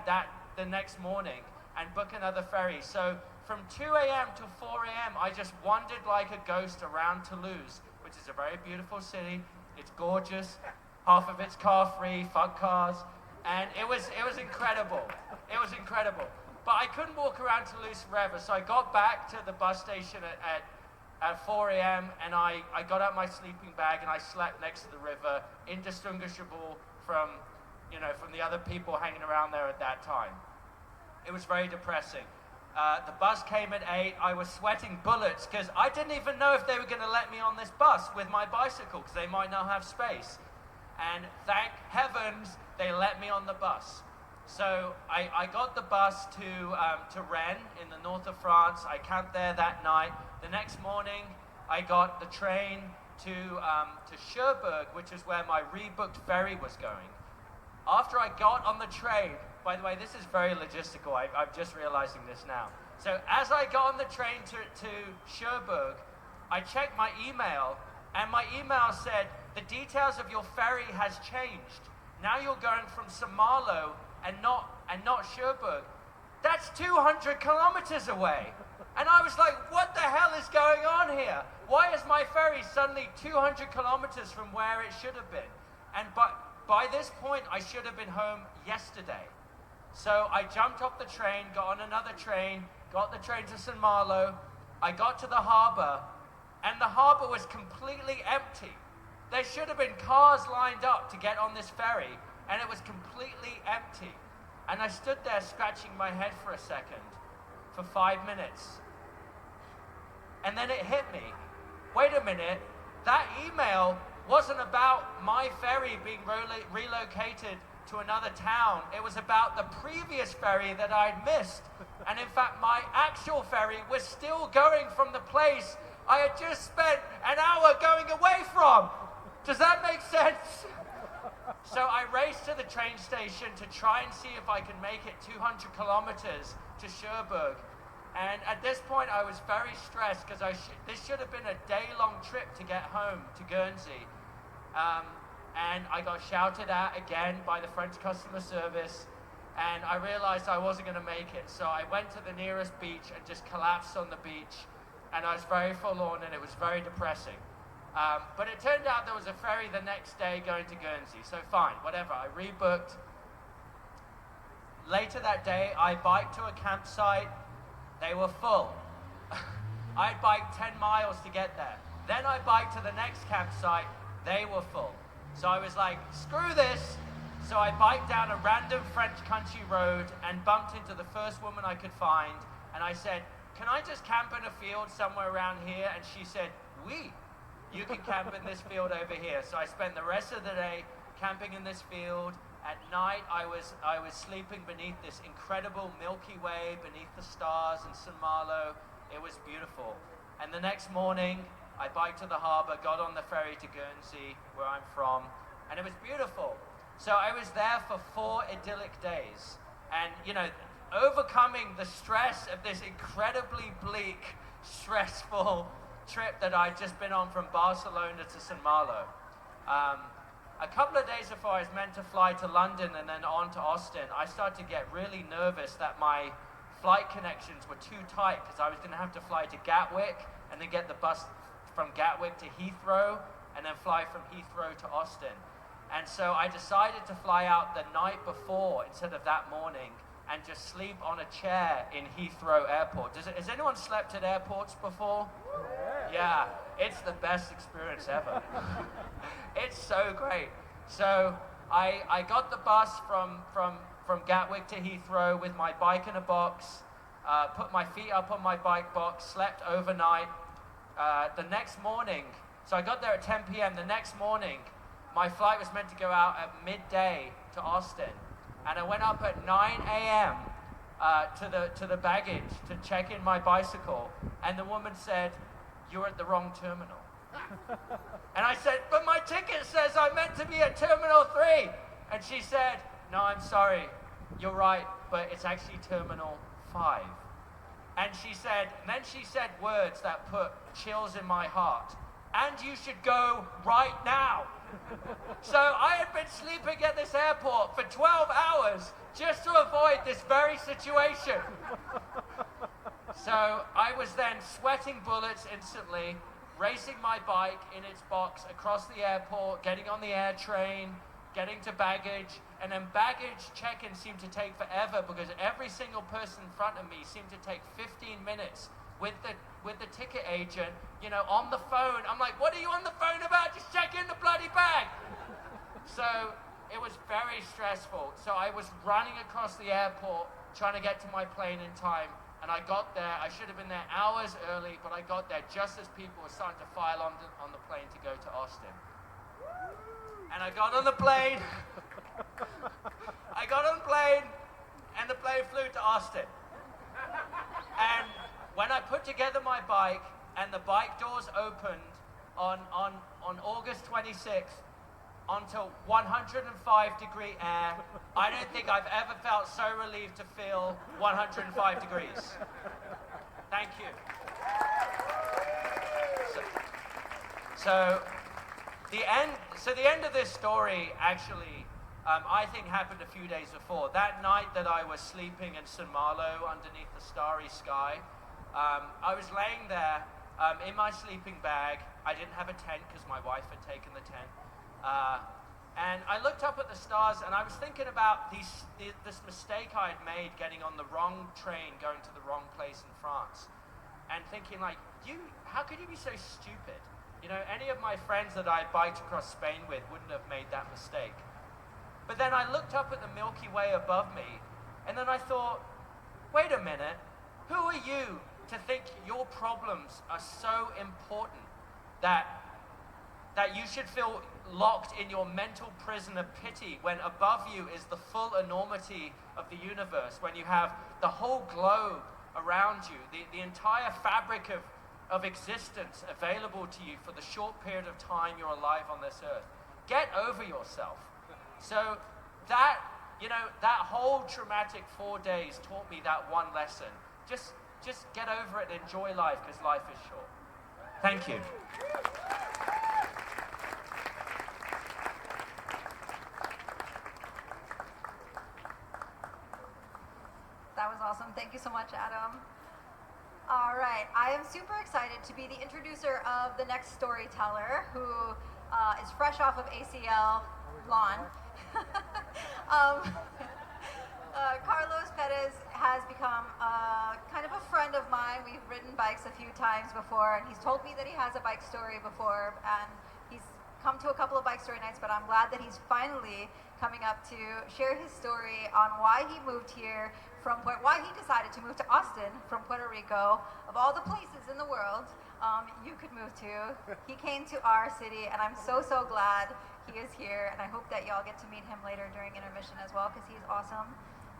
F: the next morning and book another ferry. So from 2 a.m. to 4 a.m., I just wandered like a ghost around Toulouse, which is a very beautiful city. It's gorgeous. Half of it's car-free, fuck cars. And it was incredible. It was incredible. But I couldn't walk around Toulouse forever, so I got back to the bus station at 4 a.m. and I got out my sleeping bag and I slept next to the river, indistinguishable from the other people hanging around there at that time. It was very depressing. The bus came at 8. I was sweating bullets because I didn't even know if they were going to let me on this bus with my bicycle because they might not have space. And thank heavens they let me on the bus. So I got the bus to Rennes in the north of France. I camped there that night. The next morning, I got the train to Cherbourg, which is where my rebooked ferry was going. After I got on the train, by the way, this is very logistical. I'm just realizing this now. So as I got on the train to Cherbourg, I checked my email, and my email said, "The details of your ferry has changed. Now you're going from Saint-Malo and not Cherbourg. That's 200 kilometers away." And I was like, what the hell is going on here? Why is my ferry suddenly 200 kilometers from where it should have been? And by this point, I should have been home yesterday. So I jumped off the train, got on another train, got the train to Saint-Malo. I got to the harbor, and the harbor was completely empty. There should have been cars lined up to get on this ferry, and it was completely empty. And I stood there scratching my head for a second, for 5 minutes. And then it hit me. Wait a minute, that email wasn't about my ferry being relocated to another town. It was about the previous ferry that I'd missed. And in fact, my actual ferry was still going from the place I had just spent an hour going away from. Does that make sense? So I raced to the train station to try and see if I can make it 200 kilometers to Cherbourg. And at this point, I was very stressed because this should have been a day-long trip to get home to Guernsey. And I got shouted at again by the French customer service, and I realized I wasn't going to make it. So I went to the nearest beach and just collapsed on the beach, and I was very forlorn, and it was very depressing. But it turned out there was a ferry the next day going to Guernsey, so fine, whatever. I rebooked. Later that day, I biked to a campsite. They were full. I had biked 10 miles to get there. Then I biked to the next campsite. They were full. So I was like, screw this. So I biked down a random French country road and bumped into the first woman I could find. And I said, can I just camp in a field somewhere around here? And she said, oui, you can camp in this field over here. So I spent the rest of the day camping in this field. At night, I was sleeping beneath this incredible Milky Way, beneath the stars in St. Malo. It was beautiful. And the next morning, I biked to the harbor, got on the ferry to Guernsey, where I'm from, and it was beautiful. So I was there for 4 idyllic days. And, you know, overcoming the stress of this incredibly bleak, stressful trip that I'd just been on from Barcelona to St. Malo. A couple of days before I was meant to fly to London and then on to Austin, I started to get really nervous that my flight connections were too tight because I was going to have to fly to Gatwick and then get the bus from Gatwick to Heathrow and then fly from Heathrow to Austin. And so I decided to fly out the night before instead of that morning and just sleep on a chair in Heathrow Airport. Has anyone slept at airports before? Yeah, it's the best experience ever. It's so great. So I got the bus from Gatwick to Heathrow with my bike in a box, put my feet up on my bike box, slept overnight. The next morning, so I got there at 10 p.m. The next morning, my flight was meant to go out at midday to Austin. And I went up at 9 a.m. To the baggage to check in my bicycle. And the woman said, "You're at the wrong terminal." And I said, "But my ticket says I'm meant to be at Terminal 3. And she said, "No, I'm sorry. You're right, but it's actually Terminal 5. And then she said words that put chills in my heart. "And you should go right now." So I had been sleeping at this airport for 12 hours just to avoid this very situation. So I was then sweating bullets instantly, racing my bike in its box across the airport, getting on the air train, getting to baggage, and then baggage check-in seemed to take forever because every single person in front of me seemed to take 15 minutes with the ticket agent, you know, on the phone. I'm like, "What are you on the phone about? Just check in the bloody bag." So it was very stressful. So I was running across the airport trying to get to my plane in time. And I got there, I should have been there hours early, but I got there just as people were starting to file on the plane to go to Austin. And I got on the plane, and the plane flew to Austin. And when I put together my bike, and the bike doors opened on August 26th, onto 105-degree air. I don't think I've ever felt so relieved to feel 105 degrees. Thank you. So the end of this story actually, I think happened a few days before. That night that I was sleeping in St. Malo underneath the starry sky, I was laying there in my sleeping bag. I didn't have a tent because my wife had taken the tent. And I looked up at the stars and I was thinking about this mistake I had made getting on the wrong train going to the wrong place in France. And thinking like, how could you be so stupid? You know, any of my friends that I biked across Spain with wouldn't have made that mistake. But then I looked up at the Milky Way above me and then I thought, wait a minute, who are you to think your problems are so important that you should feel locked in your mental prison of pity, when above you is the full enormity of the universe, when you have the whole globe around you, the entire fabric of existence available to you for the short period of time you're alive on this earth. Get over yourself. So that, that whole traumatic 4 days taught me that one lesson. Just get over it and enjoy life, because life is short. Thank you.
A: That was awesome. Thank you so much, Adam. All right, I am super excited to be the introducer of the next storyteller, who is fresh off of ACL lawn. Carlos Perez has become kind of a friend of mine. We've ridden bikes a few times before, and he's told me that he has a bike story before, and he's come to a couple of bike story nights, but I'm glad that he's finally coming up to share his story on why he moved here why he decided to move to Austin from Puerto Rico. Of all the places in the world you could move to, he came to our city, and I'm so glad he is here, and I hope that y'all get to meet him later during intermission as well, because he's awesome.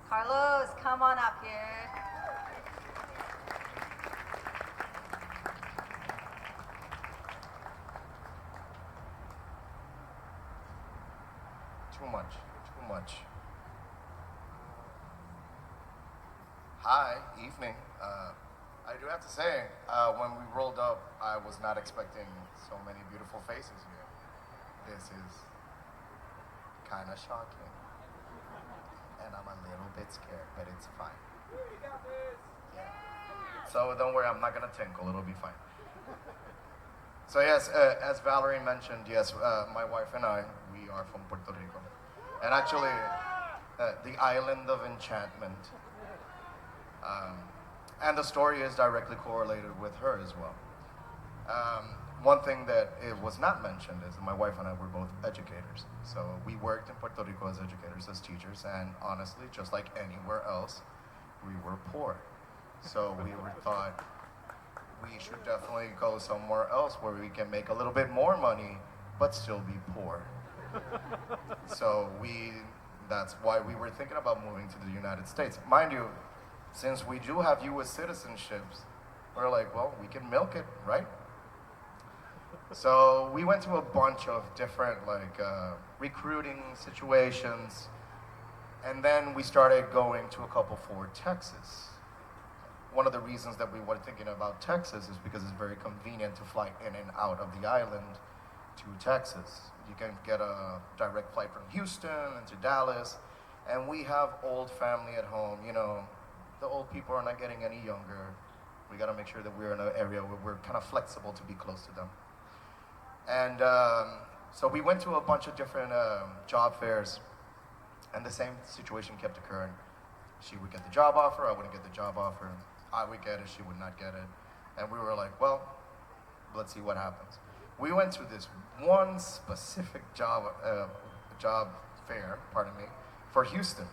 A: Carlos, come on up here.
G: Too much. Hi, evening. I do have to say, when we rolled up, I was not expecting so many beautiful faces here. This is kind of shocking. And I'm a little bit scared, but it's fine. Yeah. So don't worry, I'm not gonna tinkle, it'll be fine. So yes, as Valerie mentioned, yes, my wife and I, we are from Puerto Rico. And actually, the island of enchantment. And the story is directly correlated with her as well. One thing that it was not mentioned is my wife and I were both educators. So we worked in Puerto Rico as educators, as teachers, and honestly, just like anywhere else, we were poor. So we were thought we should definitely go somewhere else where we can make a little bit more money, but still be poor. So that's why we were thinking about moving to the United States. Mind you, since we do have U.S. citizenships, we're like, well, we can milk it, right? So we went to a bunch of different recruiting situations, and then we started going to a couple for Texas. One of the reasons that we were thinking about Texas is because it's very convenient to fly in and out of the island to Texas. You can get a direct flight from Houston into Dallas, and we have old family at home. The old people are not getting any younger. We gotta make sure that we're in an area where we're kind of flexible to be close to them. And so we went to a bunch of different job fairs, and the same situation kept occurring. She would get the job offer, I wouldn't get the job offer. I would get it, she would not get it. And we were like, well, let's see what happens. We went to this one specific job fair, for Houston.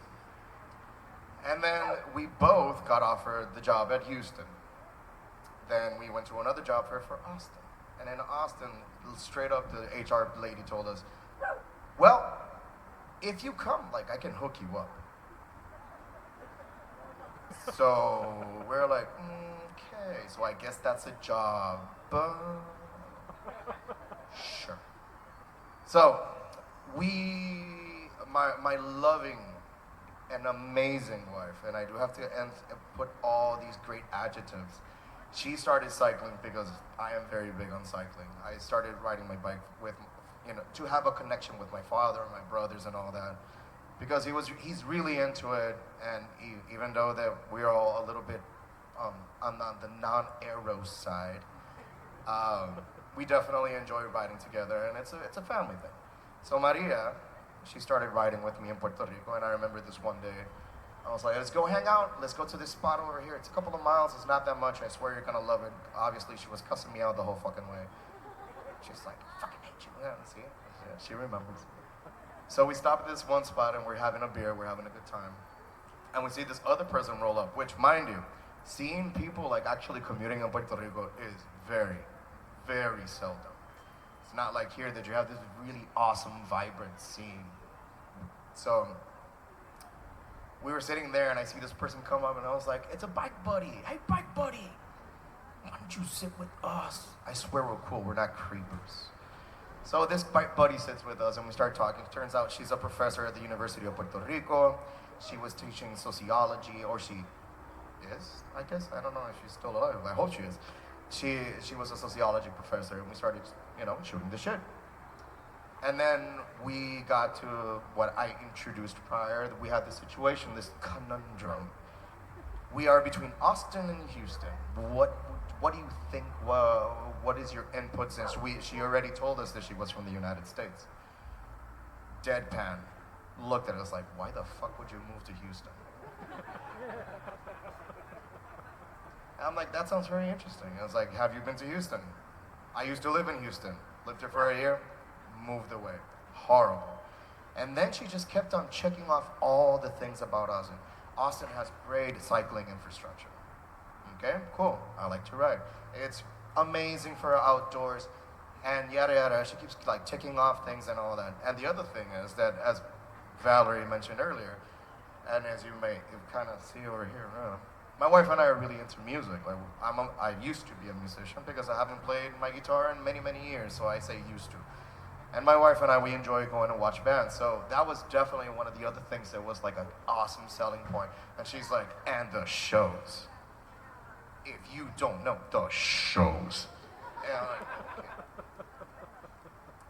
G: And then we both got offered the job at Houston. Then we went to another job fair for Austin. And in Austin, straight up the HR lady told us, well, if you come, I can hook you up. So we're like, okay, so I guess that's a job. Sure. So my loving an amazing wife, and I do have to put all these great adjectives. She started cycling because I am very big on cycling. I started riding my bike with, to have a connection with my father and my brothers and all that, because he's really into it, and even though that we're all a little bit on the non-aero side, we definitely enjoy riding together, and it's a family thing. So Maria, she started riding with me in Puerto Rico, and I remember this one day, I was like, let's go hang out, let's go to this spot over here. It's a couple of miles, it's not that much, I swear you're gonna love it. Obviously, she was cussing me out the whole fucking way. She's like, fucking hate you. Yeah, see? Yeah, she remembers. So we stop at this one spot, and we're having a beer, we're having a good time. And we see this other person roll up, which, mind you, seeing people actually commuting in Puerto Rico is very, very seldom. It's not like here that you have this really awesome, vibrant scene. So we were sitting there and I see this person come up and I was like, it's a bike buddy. Hey, bike buddy, why don't you sit with us? I swear we're cool, we're not creepers. So this bike buddy sits with us and we start talking. Turns out she's a professor at the University of Puerto Rico. She was teaching sociology, or she is, I guess. I don't know if she's still alive. I hope she is. She was a sociology professor and we started, shooting the shit. And then we got to what I introduced prior. We had this situation, this conundrum. We are between Austin and Houston. What do you think? What is your input, since she already told us that she was from the United States? Deadpan. Looked at us like, why the fuck would you move to Houston? And I'm like, that sounds very interesting. I was like, have you been to Houston? I used to live in Houston. Lived here for a year, moved away. Horrible. And then she just kept on checking off all the things about Austin. Austin has great cycling infrastructure. Okay, cool. I like to ride. It's amazing for outdoors, and yada yada. She keeps like ticking off things and all that. And the other thing is that, as Valerie mentioned earlier, and as you may kind of see over here, my wife and I are really into music. Like I used to be a musician because I haven't played my guitar in many, many years, so I say used to. And my wife and I, we enjoy going to watch bands. So that was definitely one of the other things that was like an awesome selling point. And she's like, and the shows. If you don't know, the shows. And I'm like, okay.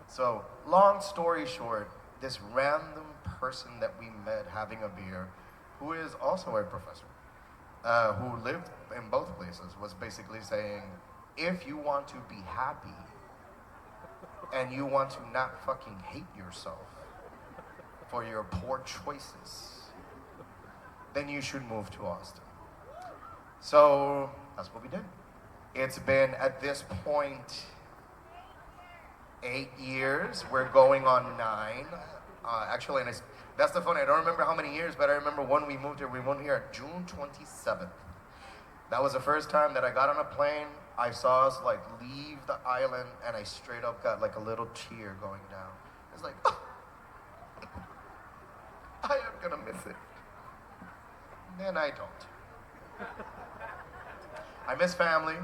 G: So, long story short, this random person that we met having a beer, who is also a professor, who lived in both places, was basically saying, if you want to be happy, and you want to not fucking hate yourself for your poor choices, then you should move to Austin. So that's what we did. It's been, at this point, 8 years. We're going on 9. Actually, and that's the funny. I don't remember how many years, but I remember when we moved here. We moved here June 27th. That was the first time that I got on a plane. I saw us like leave the island, and I straight up got like a little tear going down. It's like, oh, I am gonna miss it. And I don't. I miss family,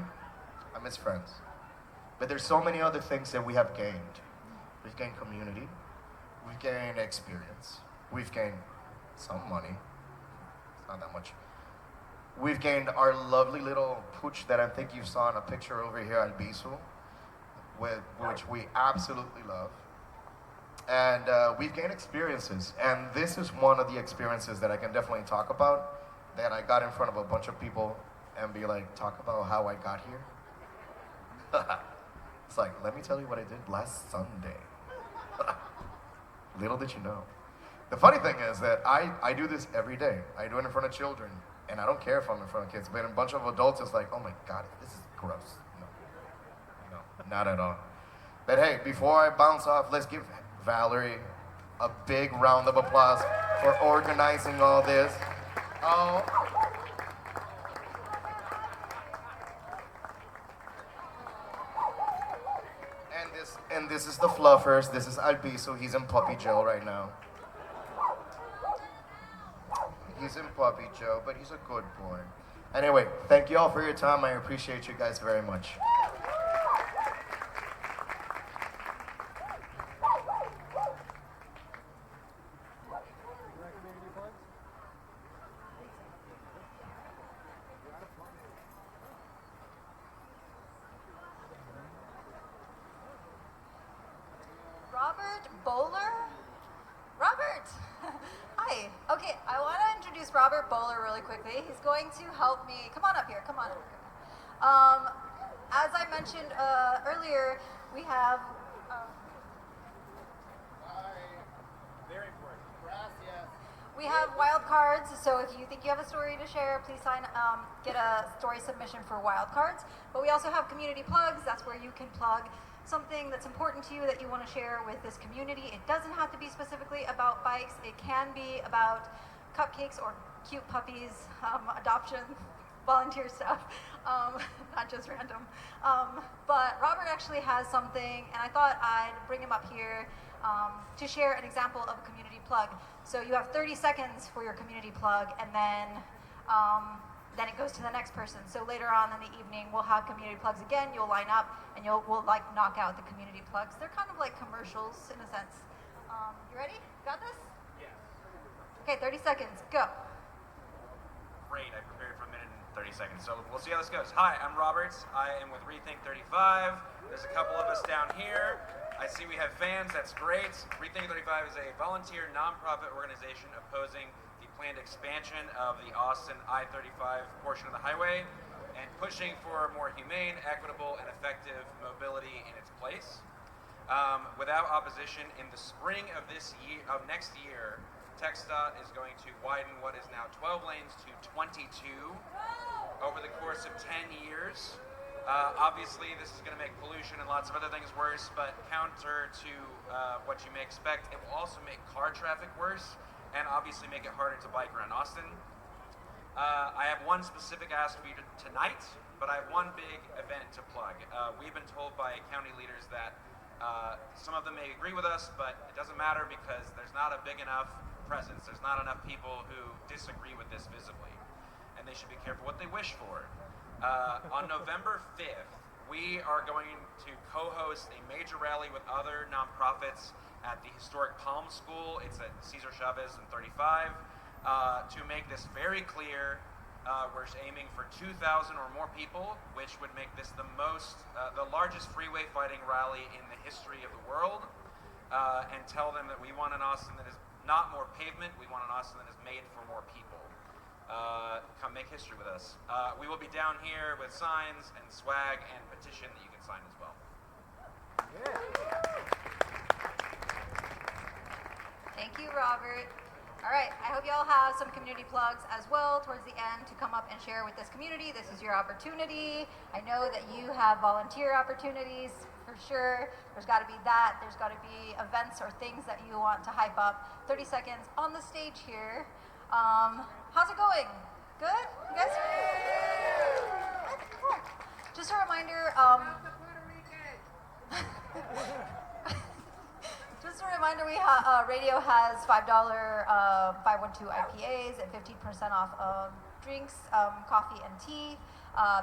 G: I miss friends. But there's so many other things that we have gained. We've gained community, we've gained experience, we've gained some money, it's not that much. We've gained our lovely little pooch that I think you saw in a picture over here, Albizu, which we absolutely love. And we've gained experiences, and this is one of the experiences that I can definitely talk about, that I got in front of a bunch of people and be like, talk about how I got here. It's like, let me tell you what I did last Sunday. Little did you know. The funny thing is that I do this every day. I do it in front of children, and I don't care if I'm in front of kids, but a bunch of adults is like, oh my God, this is gross. No, not at all. But hey, before I bounce off, let's give Valerie a big round of applause for organizing all this. Oh. And this is the Fluffers. This is Albizu. He's in puppy jail right now. He's in puppy jail, but he's a good boy. Anyway, thank you all for your time. I appreciate you guys very much.
A: Robert Bowler? Robert! Hi. Okay, I want to introduce Robert Bowler really quickly. He's going to help me. Come on up here. Come on up here. As I mentioned earlier, we have.
B: Very important.
A: We have wild cards, so if you think you have a story to share, please get a story submission for wild cards. But we also have community plugs. That's where you can plug something that's important to you that you want to share with this community. It doesn't have to be specifically about bikes. It can be about cupcakes or cute puppies, adoption, volunteer stuff, not just random. But Robert actually has something, and I thought I'd bring him up here to share an example of a community plug. So you have 30 seconds for your community plug, and then it goes to the next person. So later on in the evening, we'll have community plugs again. You'll line up, and we'll like knock out the community plugs. They're kind of like commercials in a sense. You ready? Got this?
H: Yes.
A: Okay, 30 seconds, go.
H: Great, I prepared for a minute and 30 seconds, so we'll see how this goes. Hi, I'm Roberts. I am with Rethink 35. There's a couple of us down here. I see we have fans, that's great. Rethink 35 is a volunteer nonprofit organization opposing the planned expansion of the Austin I-35 portion of the highway and pushing for more humane, equitable, and effective mobility in its place. Without opposition, in the spring of next year, TxDOT is going to widen what is now 12 lanes to 22 over the course of 10 years. Obviously, this is going to make pollution and lots of other things worse, but counter to what you may expect, it will also make car traffic worse and obviously make it harder to bike around Austin. I have one specific ask for you tonight, but I have one big event to plug. We've been told by county leaders that some of them may agree with us, but it doesn't matter because there's not a big enough presence. There's not enough people who disagree with this visibly, and they should be careful what they wish for. On November 5th, we are going to co-host a major rally with other nonprofits at the historic Palm School. It's at Cesar Chavez and 35. To make this very clear, we're aiming for 2,000 or more people, which would make this the largest freeway fighting rally in the history of the world, and tell them that we want an Austin that is not more pavement, we want an Austin that is made for more people. Come make history with us. We will be down here with signs and swag and petition that you can sign as well.
A: Thank you, Robert. All right, I hope you all have some community plugs as well towards the end to come up and share with this community. This is your opportunity. I know that you have volunteer opportunities for sure. There's got to be that. There's got to be events or things that you want to hype up. 30 seconds on the stage here. How's it going? Good? You guys? Cool. Just a reminder, radio has $5 512 IPAs and 15% off drinks, coffee and tea,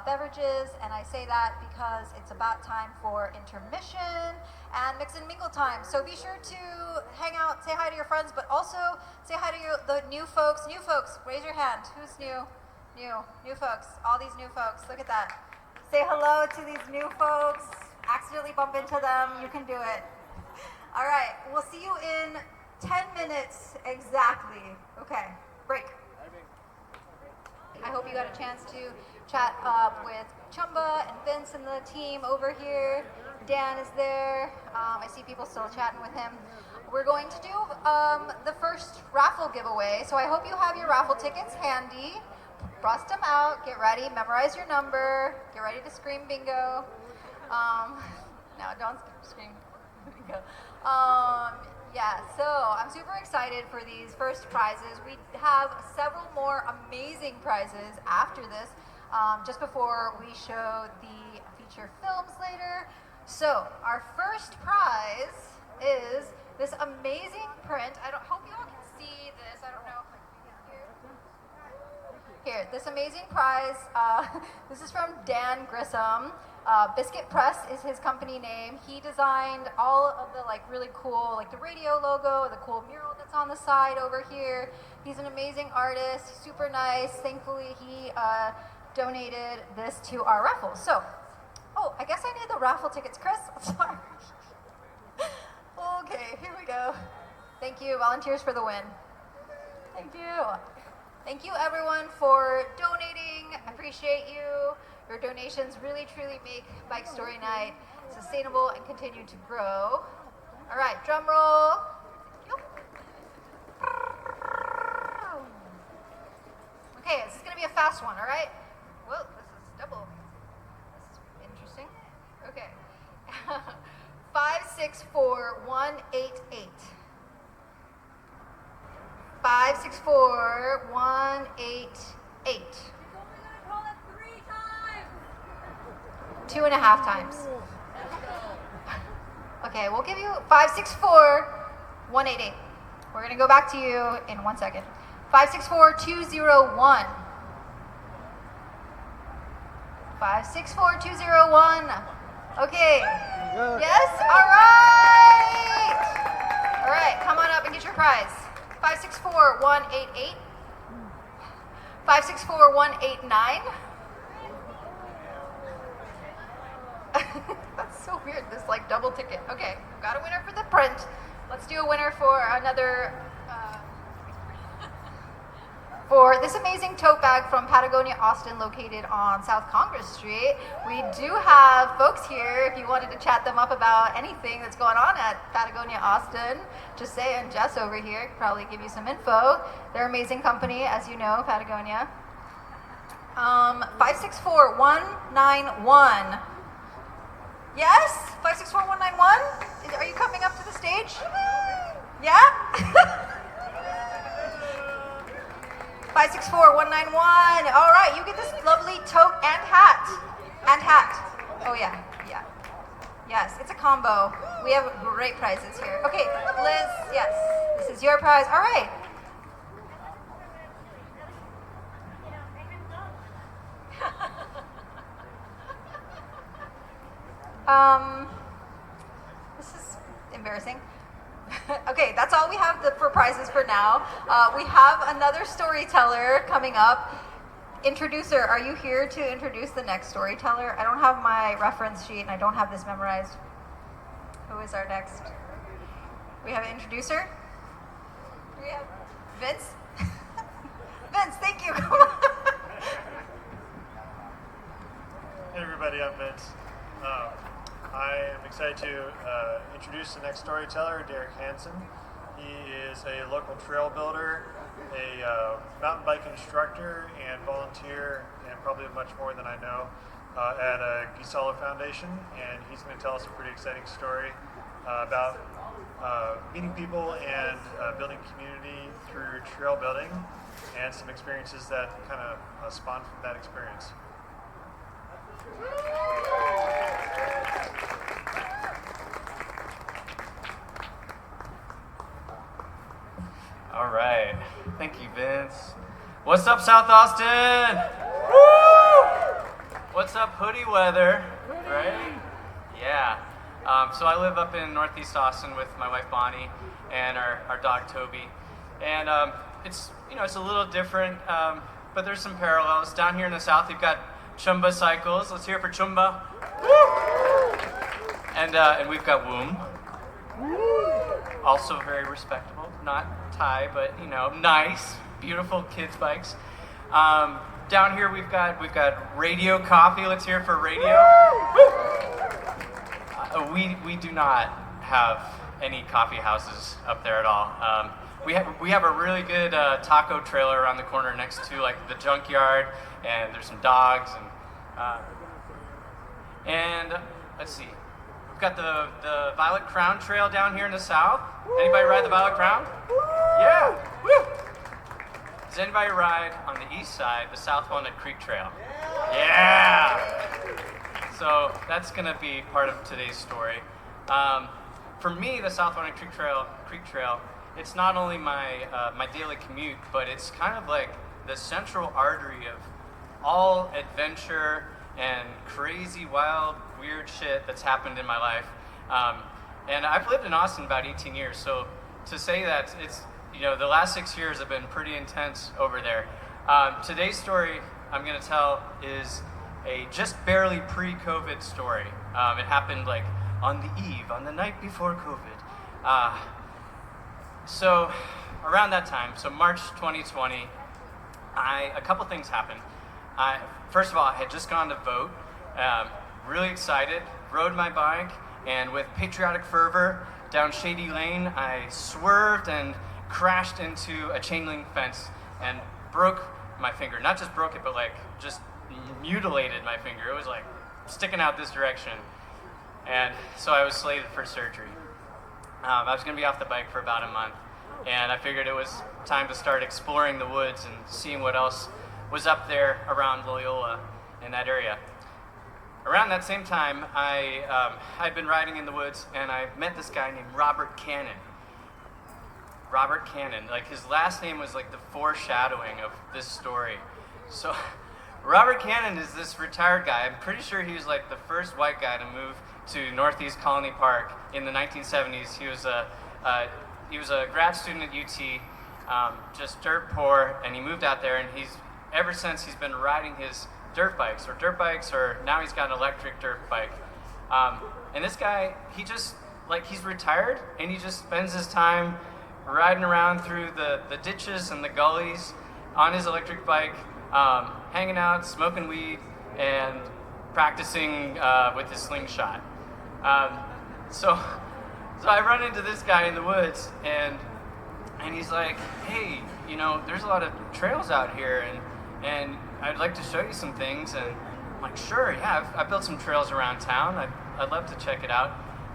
A: beverages, and I say that because it's about time for intermission and mix and mingle time. So be sure to hang out, say hi to your friends, but also say hi to the new folks. New folks, raise your hand. Who's new? New folks. All these new folks. Look at that. Say hello to these new folks. Accidentally bump into them. You can do it. All right. We'll see you in 10 minutes exactly. Okay. Break. I hope you got a chance to chat up with Chumba and Vince and the team over here. Dan is there. I see people still chatting with him. We're going to do the first raffle giveaway. So I hope you have your raffle tickets handy. Bust them out. Get ready. Memorize your number. Get ready to scream bingo. No, don't scream bingo. Yeah, so I'm super excited for these first prizes. We have several more amazing prizes after this, just before we show the feature films later. So our first prize is this amazing print. Hope you all can see this. I don't know if I can here. This amazing prize. This is from Dangrissom. Biscuit Press is his company name. He designed all of the really cool, the radio logo, the cool mural that's on the side over here. He's an amazing artist, super nice. Thankfully, he donated this to our raffle. So, I guess I need the raffle tickets, Chris. Sorry. Okay, here we go. Thank you, volunteers for the win. Thank you. Thank you, everyone, for donating. I appreciate you. Your donations really, truly make Bike Story Night sustainable and continue to grow. All right, drum roll. Okay, this is going to be a fast one, all right? Whoa, this is double. This is interesting. Okay. 564188. 564188. 2.5 times. Okay, we'll give you 564-188. We're gonna go back to you in 1 second. 564-201. 564-201. Okay. Yes? All right. All right, come on up and get your prize. 564-188. 564-189. That's so weird, this like double ticket. Okay, got a winner for the print. Let's do a winner for another, for this amazing tote bag from Patagoniaaustin located on South Congress Street. We do have folks here if you wanted to chat them up about anything that's going on at Patagoniaaustin. Just say, and Jess over here could probably give you some info. They're an amazing company, as you know, Patagonia. 564-191. Yes? 564-191? Are you coming up to the stage? Yeah? 564-191. All right, you get this lovely tote and hat. And hat. Oh yeah, yeah. Yes, it's a combo. We have great prizes here. Okay, Liz, yes, this is your prize. All right. This is embarrassing. Okay, that's all we have for prizes for now. We have another storyteller coming up. Introducer, are you here to introduce the next storyteller? I don't have my reference sheet and I don't have this memorized. Who is our next? We have an introducer? Do we have Vince? Vince, thank you. Come on.
I: Hey everybody, I'm Vince. I am excited to introduce the next storyteller, Derek Hansen. He is a local trail builder, a mountain bike instructor, and volunteer, and probably much more than I know, at a Gisela Foundation. And he's going to tell us a pretty exciting story about meeting people and building community through trail building, and some experiences that kind of spawned from that experience.
J: All right. Thank you, Vince. What's up, South Austin? Woo! What's up, hoodie weather? Right? Yeah. So I live up in Northeast Austin with my wife Bonnie and our dog Toby. And it's a little different, but there's some parallels. Down here in the South, you've got Chumba cycles. Let's hear it for Chumba. And we've got Woom. Also very respectable. Not Thai, but nice, beautiful kids bikes. Down here we've got Radio Coffee. Let's hear it for Radio. We do not have any coffee houses up there at all. We have a really good taco trailer around the corner next to like the junkyard, and there's some dogs and let's see, we've got the Violet Crown Trail down here in the south. Anybody ride the Violet Crown? Yeah. Woo. Does anybody ride on the east side the South Walnut Creek Trail? Yeah. So that's gonna be part of today's story. For me, the South Walnut Creek Trail, it's not only my daily commute, but it's kind of like the central artery of all adventure and crazy, wild, weird shit that's happened in my life. And I've lived in Austin about 18 years, so to say that it's, the last 6 years have been pretty intense over there. Today's story I'm gonna tell is a just barely pre-COVID story. It happened like on the night before COVID. So around that time, so March 2020, a couple things happened. First of all, I had just gone to vote, really excited, rode my bike, and with patriotic fervor down Shady Lane, I swerved and crashed into a chain link fence and broke my finger. Not just broke it, but like just mutilated my finger. It was like sticking out this direction. And so I was slated for surgery. I was gonna be off the bike for about a month, and I figured it was time to start exploring the woods and seeing what else was up there around Loyola in that area. around that same time, I'd been riding in the woods, and I met this guy named Robert Cannon. Robert Cannon, like his last name was like the foreshadowing of this story. So Robert Cannon is this retired guy. I'm pretty sure he was like the first white guy to move to Northeast Colony Park in the 1970s. He was a grad student at UT, just dirt poor, and he moved out there, and ever since he's been riding his dirt bikes, or now he's got an electric dirt bike. And this guy, he's retired, and he just spends his time riding around through the ditches and the gullies on his electric bike, hanging out, smoking weed, and practicing with his slingshot. So I run into this guy in the woods, and he's like, hey, there's a lot of trails out here, and I'd like to show you some things. And I'm like, sure, yeah, I've built some trails around town. I'd love to check it out.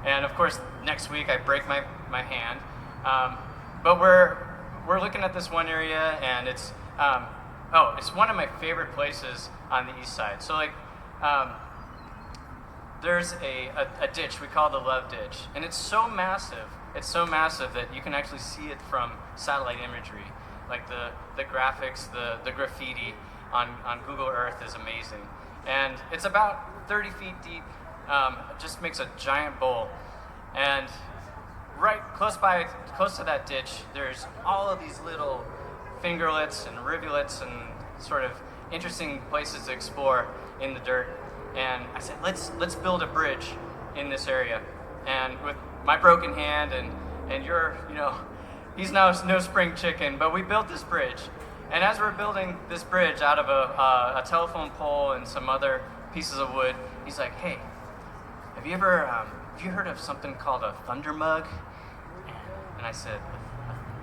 J: And of course, next week I break my hand. But we're looking at this one area, and it's one of my favorite places on the east side. So there's a ditch we call the Love Ditch, and it's so massive that you can actually see it from satellite imagery. Like the graphics, the graffiti on Google Earth is amazing, and it's about 30 feet deep. It just makes a giant bowl, and right close to that ditch, there's all of these little fingerlets and rivulets and sort of interesting places to explore in the dirt. And I said, let's build a bridge in this area. And with my broken hand and your, he's now no spring chicken, but we built this bridge. And as we're building this bridge out of a telephone pole and some other pieces of wood, he's like, hey, have you heard of something called a thunder mug? And I said,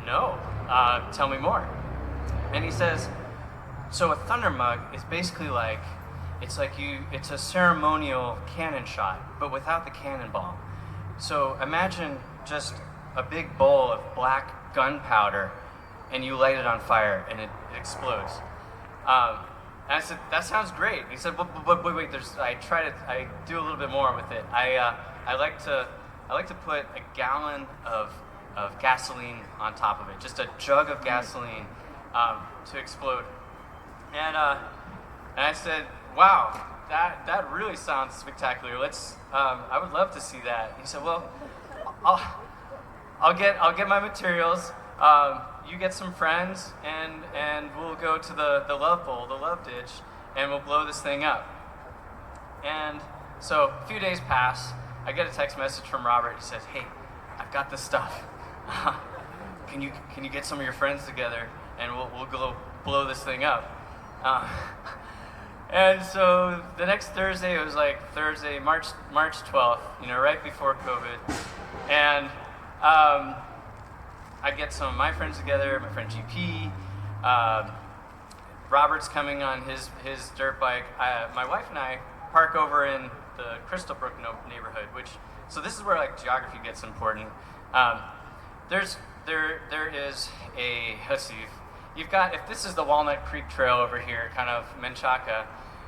J: no, tell me more. And he says, so a thunder mug is basically it's a ceremonial cannon shot, but without the cannonball. So imagine just a big bowl of black gunpowder, and you light it on fire, and it explodes. And I said, that sounds great. He said, but wait, I do a little bit more with it. I like to put a gallon of gasoline on top of it, just a jug of gasoline to explode. And I said, wow, that really sounds spectacular. I would love to see that. He said, well, I'll get my materials. You get some friends, and we'll go to the love bowl, the love ditch, and we'll blow this thing up. And so a few days pass. I get a text message from Robert. He says, hey, I've got this stuff. Can you get some of your friends together, and we'll go blow this thing up. And so the next Thursday, it was like Thursday, March 12th, right before COVID. And I get some of my friends together, my friend GP. Robert's coming on his dirt bike. My wife and I park over in the Crystalbrook neighborhood, so this is where geography gets important. There is let's see, if this is the Walnut Creek Trail over here, kind of Menchaca,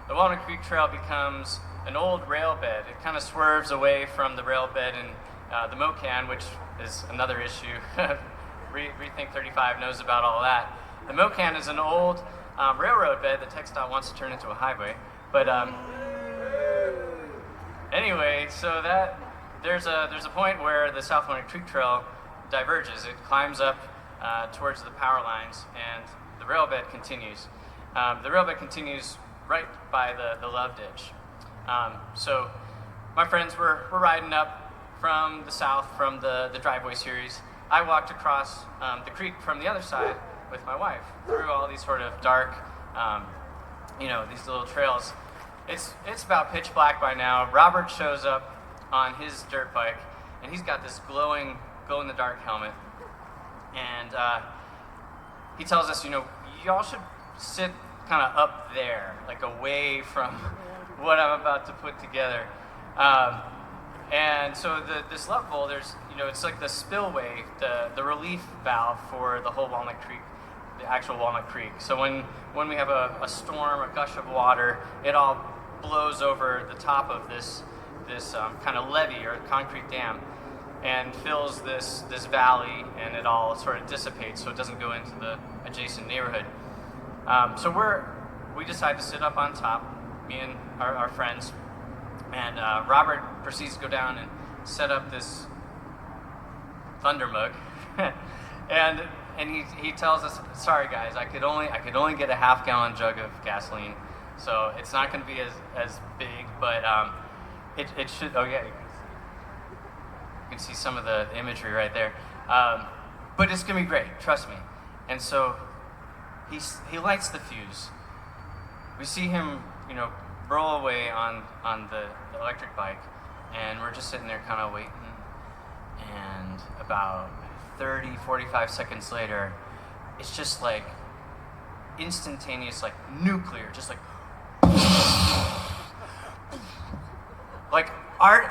J: the Walnut Creek Trail becomes an old rail bed. It kind of swerves away from the rail bed and the Mocan, which is another issue. Rethink 35 knows about all that. The Mocan is an old railroad bed that TxDOT wants to turn into a highway. But anyway, so that there's a point where the South Walnut Creek Trail diverges. It climbs up towards the power lines, and the rail bed continues. The rail bed continues right by the Love Ditch. So my friends were riding up from the south, from the driveway series. I walked across the creek from the other side with my wife through all these sort of dark, these little trails. It's about pitch black by now. Robert shows up on his dirt bike, and he's got this glowing glow-in-the-dark helmet. And he tells us, y'all should sit kind of up there, away from what I'm about to put together. And so this love bowl, it's like the spillway, the relief valve for the whole Walnut Creek, the actual Walnut Creek. So when we have a storm, a gush of water, it all blows over the top of this kind of levee or concrete dam, and fills this valley, and it all sort of dissipates so it doesn't go into the adjacent neighborhood. So we decide to sit up on top, me and our friends, and Robert proceeds to go down and set up this thunder mug, and he tells us, sorry guys, I could only get a half-gallon jug of gasoline, so it's not going to be as big, but it should. Oh yeah, you can see some of the imagery right there, but it's going to be great, trust me. And so he lights the fuse. We see him, roll away on the electric bike, and we're just sitting there kind of waiting. And about 30, 45 seconds later, it's just like instantaneous, like nuclear, just like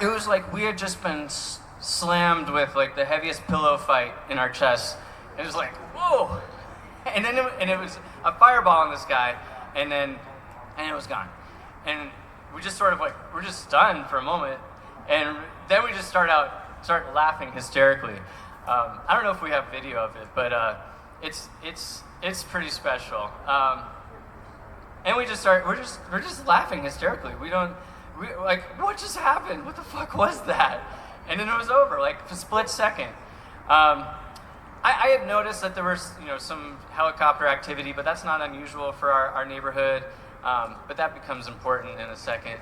J: it was like we had just been slammed with like the heaviest pillow fight in our chests. It was like, whoa! And then it was a fireball in the sky, and it was gone. And we just sort of we're just stunned for a moment, and then we just start laughing hysterically. I don't know if we have video of it, but it's pretty special. And we're just laughing hysterically. What just happened? What the fuck was that? And then it was over, like a split second. I had noticed that there was some helicopter activity, but that's not unusual for our neighborhood. But that becomes important in a second.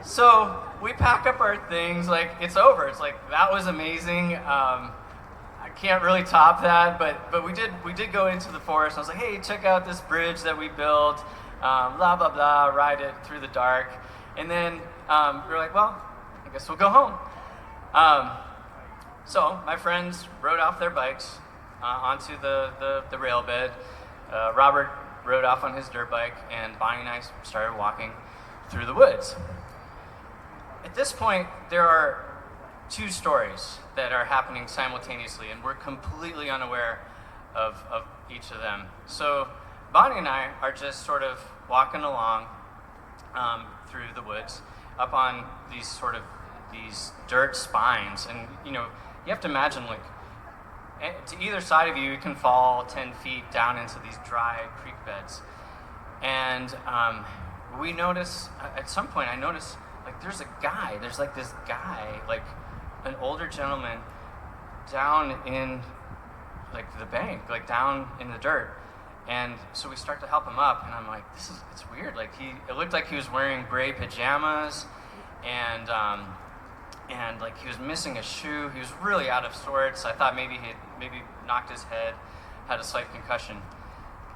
J: So we pack up our things, like it's over. It's like that was amazing. I can't really top that, but we did go into the forest. I was like, hey, check out this bridge that we built. Blah blah blah. Ride it through the dark, and then we were like, well, I guess we'll go home. So my friends rode off their bikes onto the rail bed. Robert rode off on his dirt bike, and Bonnie and I started walking through the woods. At this point, there are two stories that are happening simultaneously, and we're completely unaware of each of them. So Bonnie and I are just sort of walking along through the woods up on these dirt spines, and you have to imagine, like, to either side of you, you can fall 10 feet down into these dry creek beds. And we notice, at some point, I notice, like, there's this guy, like, an older gentleman down in, like, the bank, like, down in the dirt. And so we start to help him up, and I'm like, it's weird. Like, it looked like he was wearing gray pajamas, and like he was missing a shoe. He was really out of sorts. I thought maybe he knocked his head, had a slight concussion.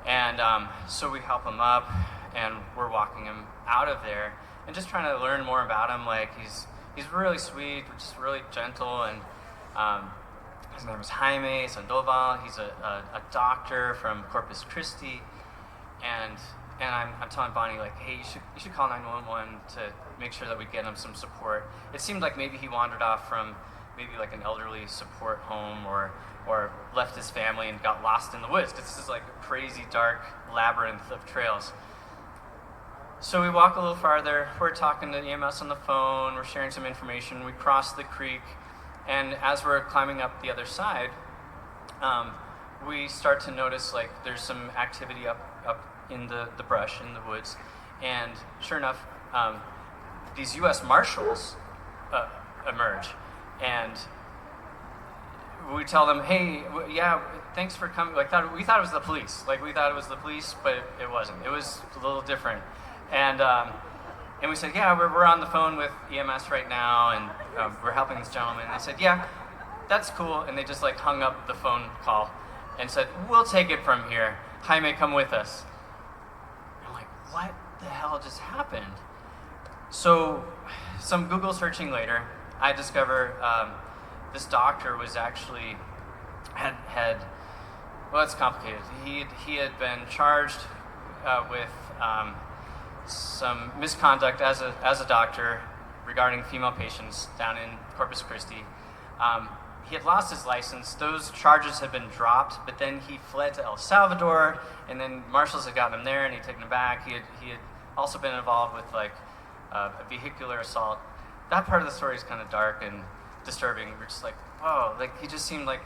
J: And so we help him up, and we're walking him out of there, and just trying to learn more about him. Like, he's really sweet, just really gentle, and his name is Jaime Sandoval. He's a doctor from Corpus Christi, and I'm telling Bonnie, like, hey, you should call 911 to make sure that we get him some support. It seemed like maybe he wandered off from maybe like an elderly support home, or left his family and got lost in the woods, because this is like a crazy dark labyrinth of trails. So we walk a little farther. We're talking to EMS on the phone. We're sharing some information. We cross the creek, and as we're climbing up the other side, we start to notice, like, there's some activity up in the brush in the woods, and sure enough, these U.S. Marshals emerge, and we tell them, hey, yeah, thanks for coming. Like, we thought it was the police. Like, we thought it was the police, but it wasn't. It was a little different. And we said, yeah, we're on the phone with EMS right now, and we're helping this gentleman. And they said, yeah, that's cool. And they just, like, hung up the phone call and said, we'll take it from here. Jaime, come with us. I'm like, what the hell just happened? So some Google searching later, I discover this doctor was actually had well, it's complicated. He had been charged with some misconduct as a doctor regarding female patients down in Corpus Christi. He had lost his license. Those charges had been dropped, but then he fled to El Salvador, and then marshals had gotten him there, and he'd taken him back. He had also been involved with like a vehicular assault. That part of the story is kind of dark and disturbing. We're just like, whoa, like he just seemed like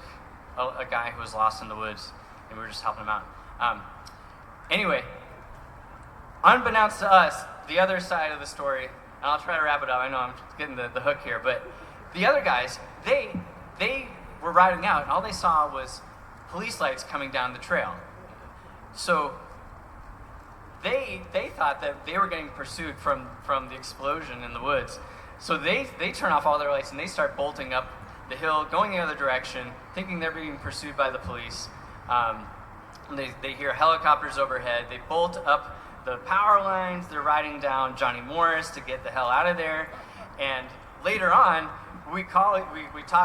J: a guy who was lost in the woods, and we were just helping him out. Anyway, unbeknownst to us, the other side of the story, and I'll try to wrap it up. I know I'm getting the hook here, but the other guys, they were riding out, and all they saw was police lights coming down the trail. So they thought that they were getting pursued from the explosion in the woods. So they turn off all their lights and they start bolting up the hill, going the other direction, thinking they're being pursued by the police. They hear helicopters overhead. They bolt up the power lines. They're riding down Johnny Morris to get the hell out of there. And later on, we talk,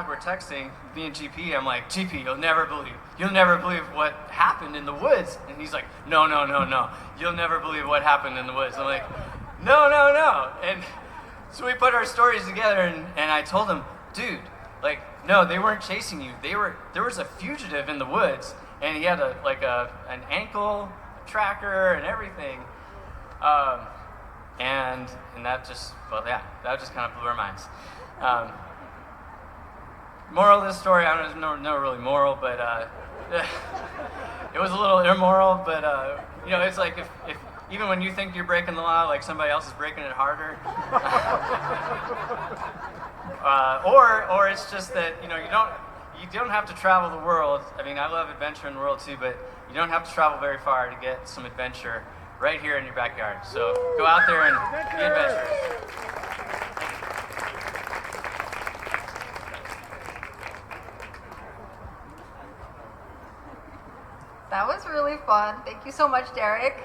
J: we're texting, me and GP. I'm like, GP, you'll never believe what happened in the woods. And he's like, no, you'll never believe what happened in the woods. I'm like, no. And so we put our stories together, and I told him, dude, like, no, they weren't chasing you. There was a fugitive in the woods, and he had an ankle tracker and everything. And that just, that just kind of blew our minds. Moral of this story, I don't know really moral, but it was a little immoral, but it's like if even when you think you're breaking the law, like somebody else is breaking it harder. Or it's just that you don't have to travel the world. I mean, I love adventure in the world too, but you don't have to travel very far to get some adventure right here in your backyard. So go out there and be adventurous.
A: That was really fun. Thank you so much, Derek.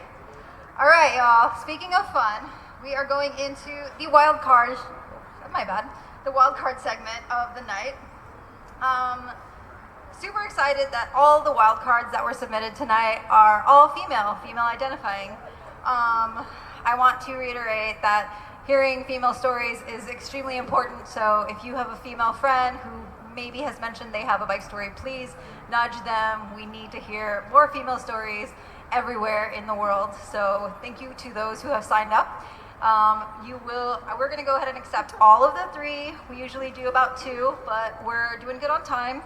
A: All right, y'all. Speaking of fun, we are going into the wild card. The wild card segment of the night. Super excited that all the wild cards that were submitted tonight are all female identifying. I want to reiterate that hearing female stories is extremely important. So if you have a female friend who maybe has mentioned they have a bike story, please nudge them. We need to hear more female stories everywhere in the world. So thank you to those who have signed up. We're going to go ahead and accept all of the 3. We usually do about 2, but we're doing good on time.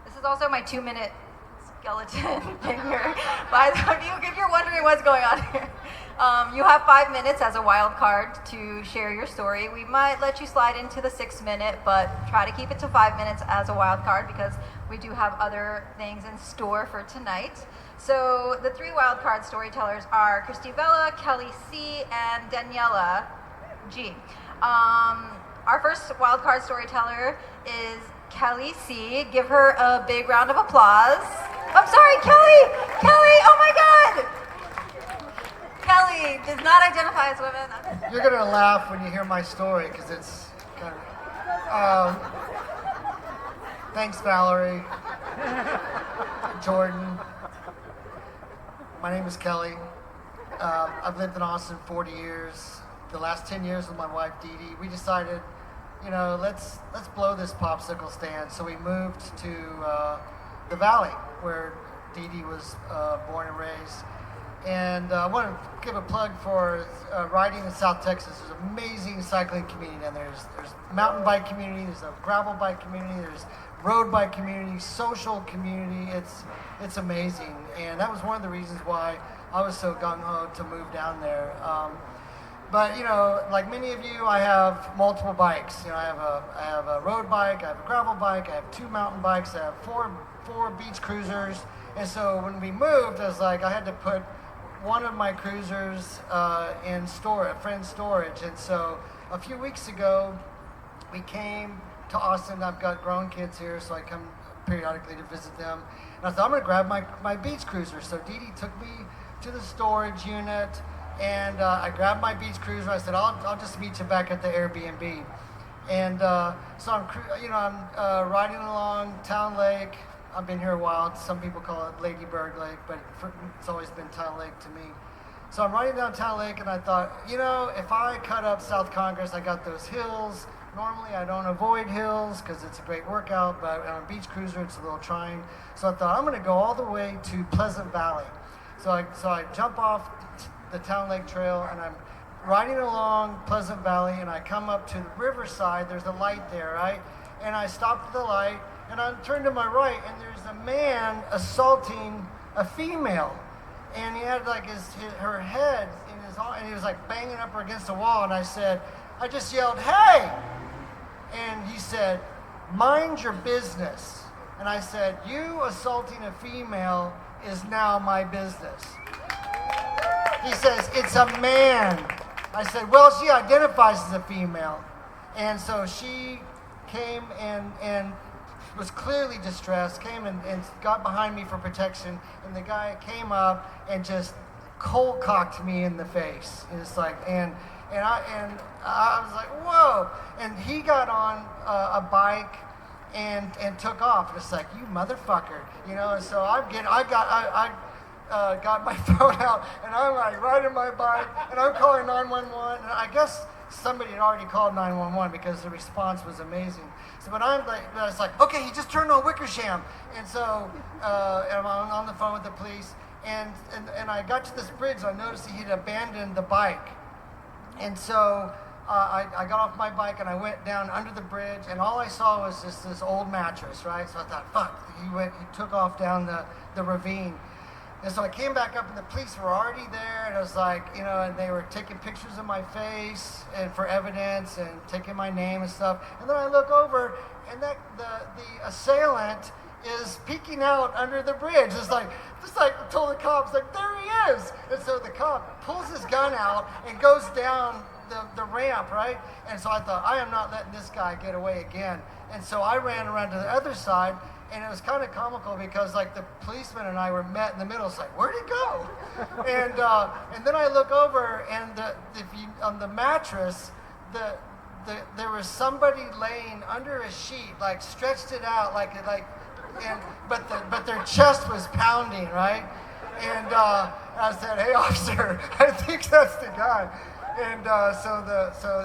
A: This is also my 2-minute skeleton finger. If you're wondering what's going on here, you have 5 minutes as a wild card to share your story. We might let you slide into the 6-minute, but try to keep it to 5 minutes as a wild card because we do have other things in store for tonight. So the 3 wild card storytellers are Christy Vella, Kelly C, and Daniela G. Our first wild card storyteller is Kelly C. Give her a big round of applause. I'm sorry, Kelly! Kelly, oh my God! Kelly does not identify as women.
K: You're gonna laugh when you hear my story because it's kind of. Thanks, Valerie. Jordan. My name is Kelly. I've lived in Austin 40 years. The last 10 years with my wife, Dee Dee. We decided, let's blow this popsicle stand. So we moved to the Valley, where Dee Dee was born and raised. And I want to give a plug for riding in South Texas. There's an amazing cycling community, and there's mountain bike community, there's a gravel bike community, there's road bike community, social community. It's amazing, and that was one of the reasons why I was so gung-ho to move down there. But like many of you, I have multiple bikes. I have a road bike, I have a gravel bike, I have 2 mountain bikes, I have four beach cruisers. And so when we moved, I was like, I had to put one of my cruisers in a friend's storage. And so a few weeks ago, we came to Austin. I've got grown kids here, so I come periodically to visit them. And I thought, I'm going to grab my beach cruiser. So Dee Dee took me to the storage unit, and I grabbed my beach cruiser. I said, I'll just meet you back at the Airbnb. And so I'm riding along Town Lake. I've been here a while. Some people call it Lady Bird Lake, but it's always been Town Lake to me. So I'm riding down Town Lake, and I thought, if I cut up South Congress, I got those hills. Normally, I don't avoid hills because it's a great workout, but on a beach cruiser, it's a little trying. So I thought, I'm going to go all the way to Pleasant Valley. So I jump off the Town Lake Trail, and I'm riding along Pleasant Valley, and I come up to the riverside. There's a light there, right? And I stop at the light, and I turn to my right, and there's a man assaulting a female. And he had like her head in his arm, and he was like banging up her against the wall. And I just yelled, "Hey!" And he said, "Mind your business." And I said, "You assaulting a female is now my business." He says, "It's a man." I said, "Well, she identifies as a female." And so she came and was clearly distressed, came and got behind me for protection, and the guy came up and just cold cocked me in the face. And it's like, and I was like, whoa! And he got on a bike and took off. And it's like, you motherfucker, you know. And so I got my phone out, and I'm like riding my bike, and I'm calling 911. And I guess somebody had already called 911 because the response was amazing. So, but I was like, okay, he just turned on Wickersham. And so I'm on the phone with the police, and I got to this bridge, and I noticed he had abandoned the bike. And so I got off my bike, and I went down under the bridge, and all I saw was just this old mattress, right? So I thought, fuck, he took off down the ravine. And so I came back up, and the police were already there, and I was like, you know, and they were taking pictures of my face and for evidence and taking my name and stuff. And then I look over, and the assailant is peeking out under the bridge. It's like told the cops, like, there he is. And so the cop pulls his gun out and goes down the ramp, right? And so I thought, I am not letting this guy get away again. And so I ran around to the other side. And it was kind of comical because like the policeman and I were met in the middle. It's like, where'd he go? And then I look over, and on the mattress, there was somebody laying under a sheet, like stretched it out, but their chest was pounding, right? And I said, "Hey, officer, I think that's the guy." And so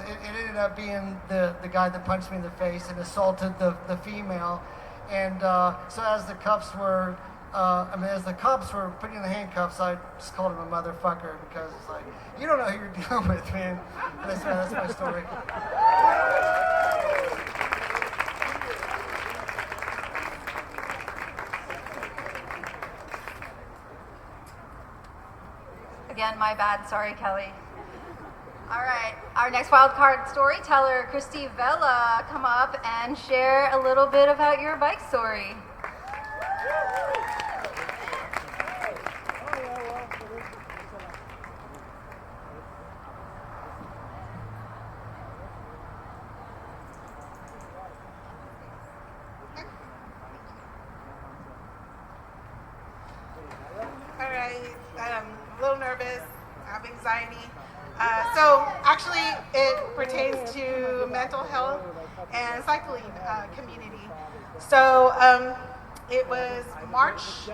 K: it ended up being the guy that punched me in the face and assaulted the female. And so as the cops were putting the handcuffs, I just called him a motherfucker because it's like, you don't know who you're dealing with, man. That's my story.
A: Again, my bad. Sorry, Kelly. All right, our next wildcard storyteller, Christy Vela, come up and share a little bit about your bike story.
L: All right, I'm a little nervous, I have anxiety. So actually it pertains to mental health and cycling community. So it was March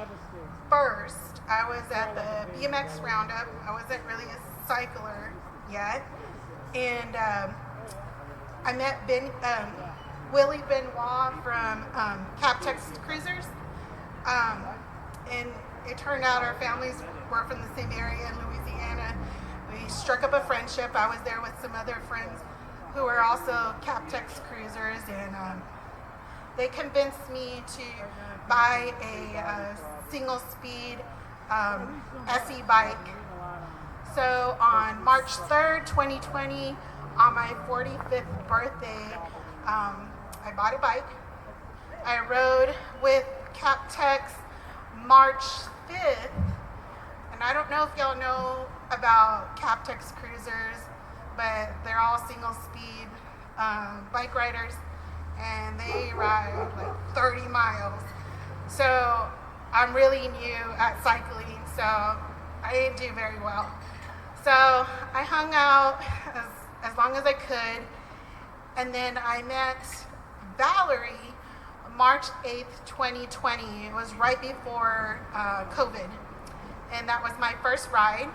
L: 1st. I was at the BMX Roundup. I wasn't really a cycler yet. And I met Willie Benoit from Captex Cruisers. And it turned out our families were from the same area in Louisiana. We struck up a friendship. I was there with some other friends who were also Captex Cruisers, and they convinced me to buy a single-speed SE bike. So on March 3rd, 2020, on my 45th birthday, I bought a bike. I rode with Captex March 5th, and I don't know if y'all know about Captex Cruisers, but they're all single-speed bike riders, and they ride like 30 miles. So I'm really new at cycling, so I didn't do very well. So I hung out as long as I could, and then I met Valerie March 8th, 2020. It was right before COVID, and that was my first ride.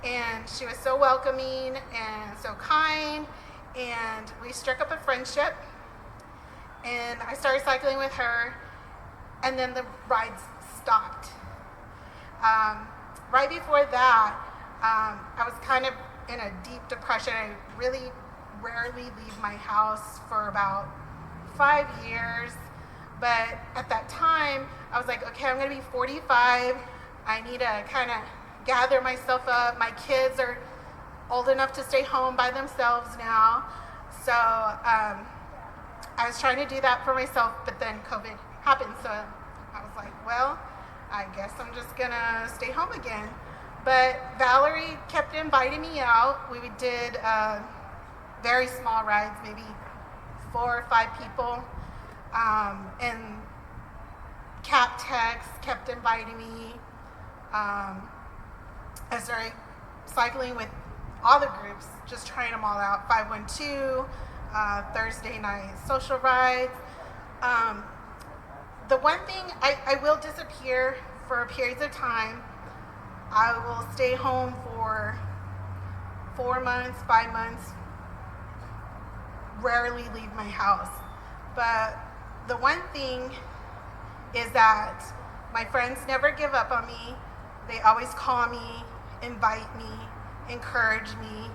L: And she was so welcoming and so kind, and we struck up a friendship, and I started cycling with her, and then the rides stopped. Right before that, I was kind of in a deep depression. I really rarely leave my house for about 5 years. But at that time, I was like, okay, I'm gonna be 45. I need to kind of gather myself up. My kids are old enough to stay home by themselves now. So I was trying to do that for myself, but then COVID happened. So I was like, well, I guess I'm just gonna stay home again. But Valerie kept inviting me out. We did very small rides, maybe 4 or 5 people. And Captex kept inviting me. I started cycling with all the groups, just trying them all out. 512, Thursday night social rides. The one thing, I will disappear for periods of time. I will stay home for 4 months, 5 months, rarely leave my house. But the one thing is that my friends never give up on me. They always call me, invite me, encourage me,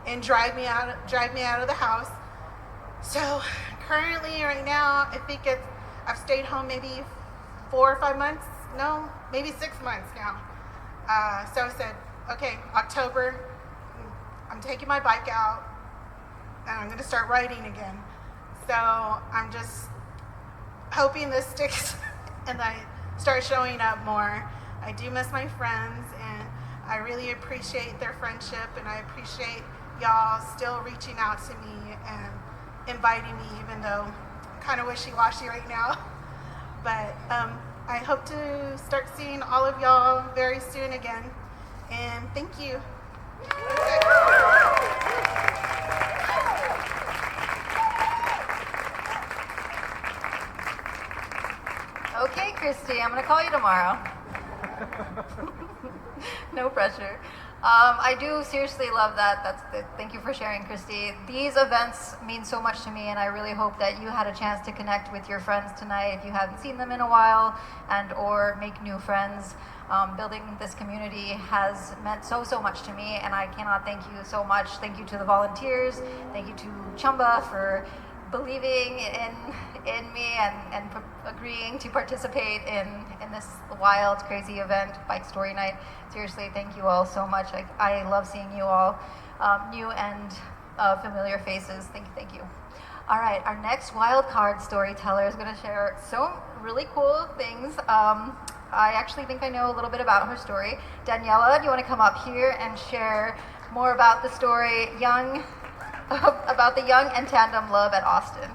L: and drive me out of the house. So currently, right now, I think I've stayed home maybe 4 or 5 months. No, maybe 6 months now. So I said, okay, October, I'm taking my bike out, and I'm gonna start riding again. So I'm just hoping this sticks and I start showing up more. I do miss my friends, and I really appreciate their friendship, and I appreciate y'all still reaching out to me and inviting me, even though I'm kind of wishy-washy right now. But I hope to start seeing all of y'all very soon again, and thank you.
A: Okay, Christy, I'm gonna call you tomorrow. No pressure. I do seriously love that. Thank you for sharing, Christy. These events mean so much to me, and I really hope that you had a chance to connect with your friends tonight if you haven't seen them in a while, and or make new friends. Building this community has meant so much to me, and I cannot thank you so much. Thank you to the volunteers. Thank you to Chumba for believing in me and agreeing to participate in this wild, crazy event, Bike Story Night. Seriously, thank you all so much. I love seeing you all, new and familiar faces. Thank you. All right, our next wild card storyteller is going to share some really cool things. I actually think I know a little bit about her story. Daniela, do you want to come up here and share more about the story, about the young and tandem love at Austin?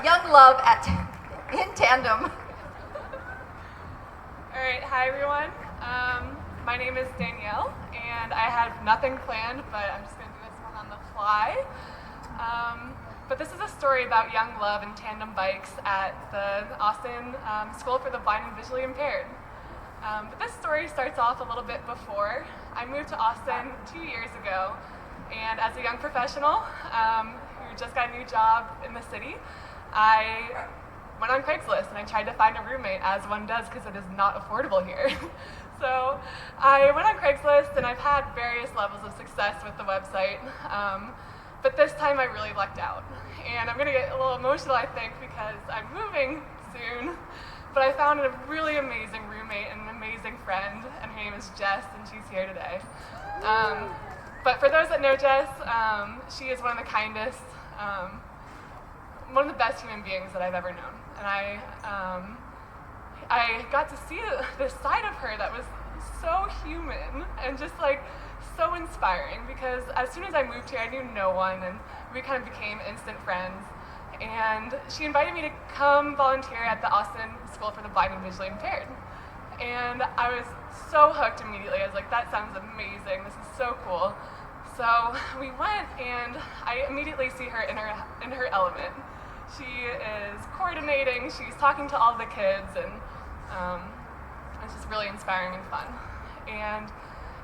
A: Young love in tandem.
M: All right, hi everyone. My name is Danielle, and I have nothing planned, but I'm just going to do this one on the fly. But this is a story about young love and tandem bikes at the Austin School for the Blind and Visually Impaired. But this story starts off a little bit before. I moved to Austin 2 years ago, and as a young professional who just got a new job in the city, I went on Craigslist and I tried to find a roommate, as one does, because it is not affordable here. So I went on Craigslist, and I've had various levels of success with the website, but this time I really lucked out. And I'm going to get a little emotional, I think, because I'm moving soon, but I found a really amazing roommate and an amazing friend, and her name is Jess, and she's here today. But for those that know Jess, she is one of the kindest, one of the best human beings that I've ever known. And I got to see this side of her that was so human and just like so inspiring, because as soon as I moved here, I knew no one, and we kind of became instant friends. And she invited me to come volunteer at the Austin School for the Blind and Visually Impaired. And I was so hooked immediately. I was like, that sounds amazing. This is so cool. So we went, and I immediately see her in her element. She is coordinating, she's talking to all the kids, and it's just really inspiring and fun. And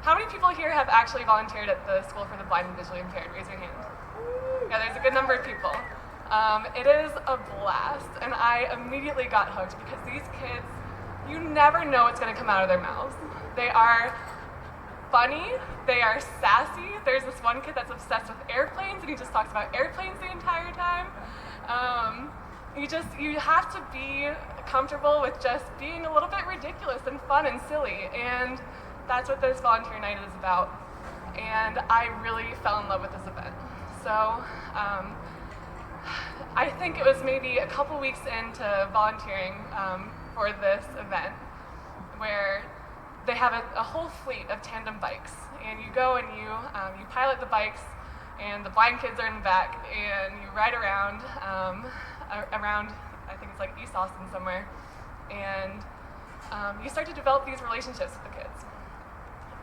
M: how many people here have actually volunteered at the School for the Blind and Visually Impaired? Raise your hand. Yeah, there's a good number of people. It is a blast, and I immediately got hooked, because these kids, you never know what's going to come out of their mouths. They are funny, they are sassy. There's this one kid that's obsessed with airplanes, and he just talks about airplanes the entire time. You have to be comfortable with just being a little bit ridiculous and fun and silly, and that's what this volunteer night is about. And I really fell in love with this event. So I think it was maybe a couple weeks into volunteering for this event where they have a whole fleet of tandem bikes, and you go and you pilot the bikes, and the blind kids are in the back, and you ride around I think it's like East Austin somewhere, and you start to develop these relationships with the kids.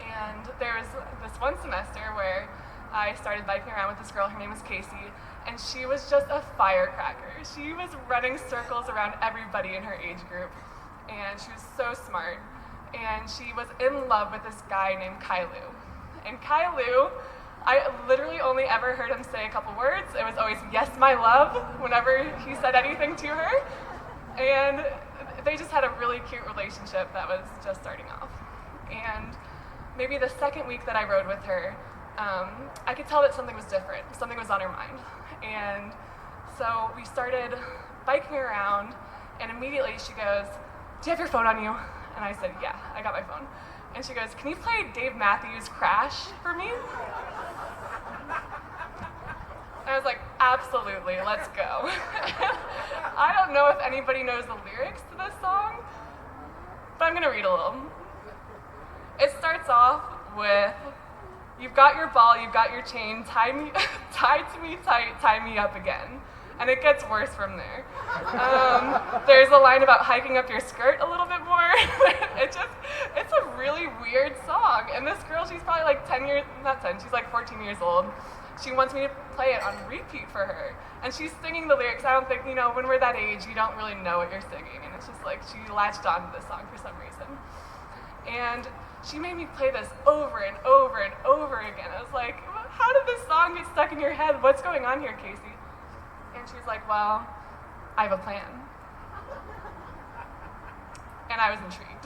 M: And there was this one semester where I started biking around with this girl. Her name was Casey, and she was just a firecracker. She was running circles around everybody in her age group, and she was so smart. And she was in love with this guy named Kailu. And Kailu, I literally only ever heard him say a couple words. It was always, "Yes, my love," whenever he said anything to her. And they just had a really cute relationship that was just starting off. And maybe the second week that I rode with her, I could tell that something was different. Something was on her mind. And so we started biking around, and immediately she goes, "Do you have your phone on you?" And I said, "Yeah, I got my phone." And she goes, "Can you play Dave Matthews' Crash for me?" And I was like, "Absolutely, let's go." I don't know if anybody knows the lyrics to this song, but I'm gonna read a little. It starts off with, "You've got your ball, you've got your chain, tied to me tight, tie me up again." And it gets worse from there. There's a line about hiking up your skirt a little bit more. It's a really weird song. And this girl, she's probably like 10 years, not 10, she's like 14 years old. She wants me to play it on repeat for her. And she's singing the lyrics. I don't think, when we're that age, you don't really know what you're singing. And it's just like, she latched onto this song for some reason. And she made me play this over and over and over again. I was like, how did this song get stuck in your head? What's going on here, Casey? And she's like, "Well, I have a plan." And I was intrigued.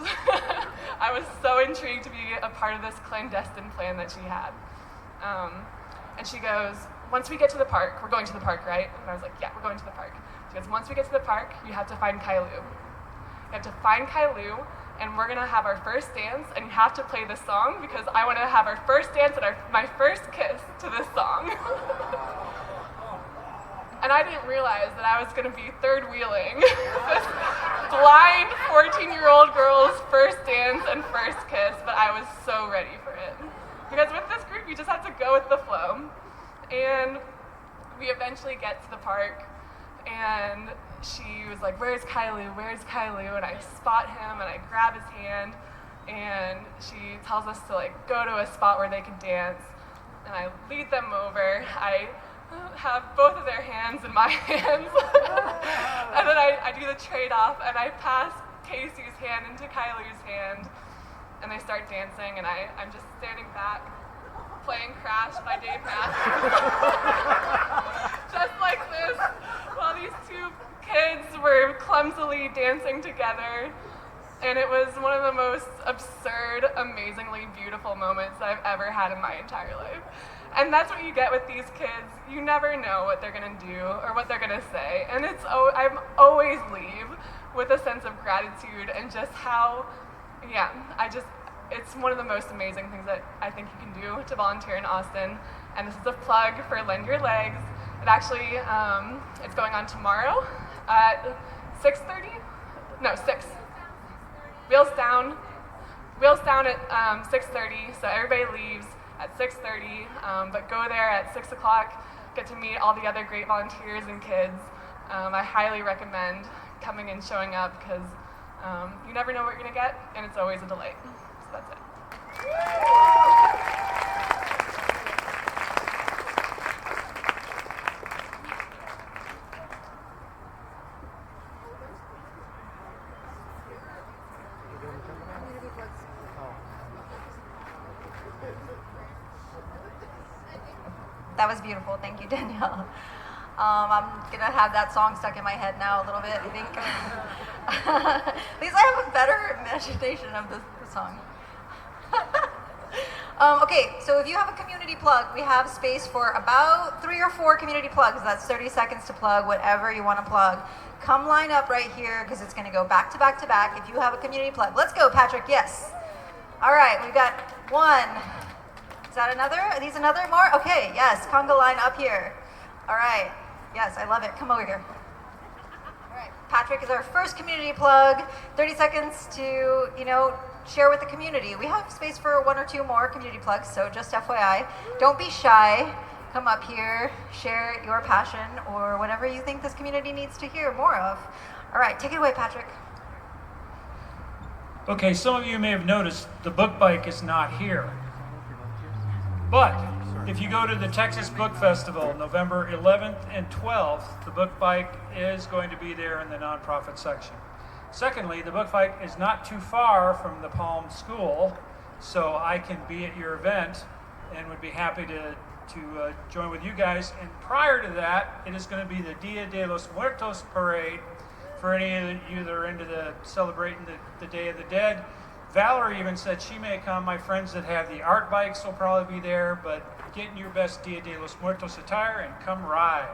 M: I was so intrigued to be a part of this clandestine plan that she had. And she goes, "Once we get to the park," we're going to the park, right? And I was like, "Yeah, we're going to the park." She goes, "Once we get to the park, you have to find Kailu. You have to find Kailu, and we're gonna have our first dance, and you have to play this song because I want to have our first dance and my first kiss to this song." And I didn't realize that I was going to be third-wheeling this blind 14-year-old girl's first dance and first kiss, but I was so ready for it. Because with this group, you just have to go with the flow. And we eventually get to the park, and she was like, "Where's Kailu? Where's Kailu?" And I spot him, and I grab his hand, and she tells us to go to a spot where they can dance. And I lead them over. I have both of their hands in my hands. And then I do the trade-off, and I pass Casey's hand into Kailu's hand, and they start dancing, and I'm just standing back playing Crash by Dave Matthews. Just like this, while these two kids were clumsily dancing together. And it was one of the most absurd, amazingly beautiful moments I've ever had in my entire life. And that's what you get with these kids. You never know what they're gonna do or what they're gonna say. And I always leave with a sense of gratitude and just how, it's one of the most amazing things that I think you can do to volunteer in Austin. And this is a plug for Lend Your Legs. It actually, it's going on tomorrow at 6:30? No, 6. Wheels down at 6:30, so everybody leaves at 6:30, but go there at 6 o'clock, get to meet all the other great volunteers and kids. I highly recommend coming and showing up because you never know what you're gonna get, and it's always a delight. So that's it.
A: That was beautiful. Thank you, Danielle. I'm going to have that song stuck in my head now a little bit, I think. At least I have a better imagination of the song. Okay, so if you have a community plug, we have space for about 3 or 4 community plugs. That's 30 seconds to plug whatever you want to plug. Come line up right here because it's going to go back to back to back if you have a community plug. Let's go, Patrick. Yes. All right, we've got 1. Is that another? Are these another more? Okay, yes. Conga line up here. All right. Yes, I love it. Come over here. All right. Patrick is our first community plug. 30 seconds to, share with the community. We have space for 1 or 2 more community plugs, so just FYI. Don't be shy. Come up here, share your passion or whatever you think this community needs to hear more of. All right, take it away, Patrick.
B: Okay, some of you may have noticed the book bike is not here. But if you go to the Texas Book Festival, November 11th and 12th, the book bike is going to be there in the nonprofit section. Secondly, the book bike is not too far from the Palm School, so I can be at your event and would be happy to join with you guys. And prior to that, it is going to be the Dia de los Muertos parade for any of you that are into celebrating the Day of the Dead. Valerie even said she may come. My friends that have the art bikes will probably be there, but get in your best Dia de los Muertos attire and come ride.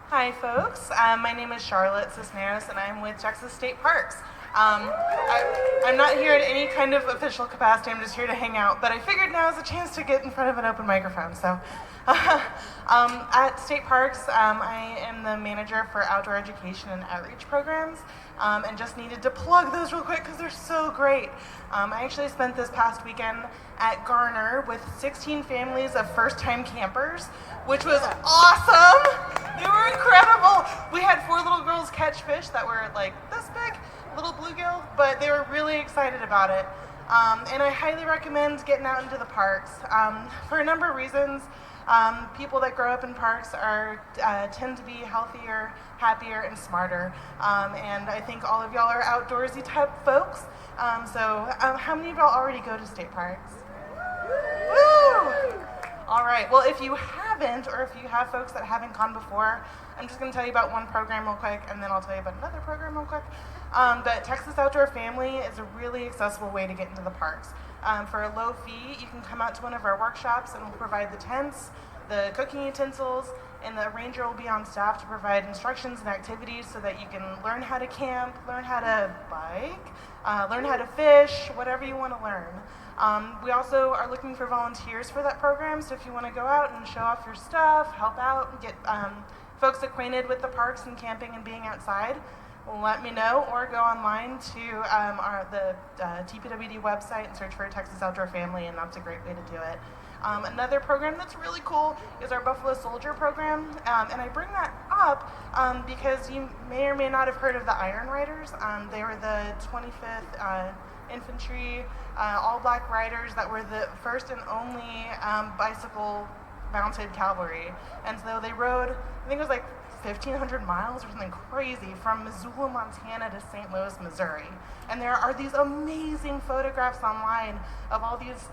L: Hi, folks. My name is Charlotte Cisneros, and I'm with Texas State Parks. I'm not here in any kind of official capacity. I'm just here to hang out. But I figured now is a chance to get in front of an open microphone. So, at State Parks, I am the manager for outdoor education and outreach programs, and just needed to plug those real quick because they're so great. I actually spent this past weekend at Garner with 16 families of first-time campers, which was awesome. They were incredible. We had 4 little girls catch fish that were like this big, little bluegill, but they were really excited about it. And I highly recommend getting out into the parks for a number of reasons. People that grow up in parks tend to be healthier, happier, and smarter. And I think all of y'all are outdoorsy type folks. So how many of y'all already go to state parks? Woo! All right, well, if you haven't, or if you have folks that haven't gone before, I'm just gonna tell you about one program real quick, and then I'll tell you about another program real quick. But Texas Outdoor Family is a really accessible way to get into the parks. For a low fee, you can come out to one of our workshops and we'll provide the tents, the cooking utensils, and the ranger will be on staff to provide instructions and activities so that you can learn how to camp, learn how to bike, learn how to fish, whatever you want to learn. We also are looking for volunteers for that program, so if you want to go out and show off your stuff, help out, and get folks acquainted with the parks and camping and being outside, let me know, or go online to the TPWD website and search for Texas Outdoor Family, and that's a great way to do it. Another program that's really cool is our Buffalo Soldier program, and I bring that up because you may or may not have heard of the Iron Riders. They were the 25th Infantry all-black riders that were the first and only bicycle-mounted cavalry, and so they rode, I think it was like 1,500 miles or something crazy from Missoula, Montana to St. Louis, Missouri. And there are these amazing photographs online of all these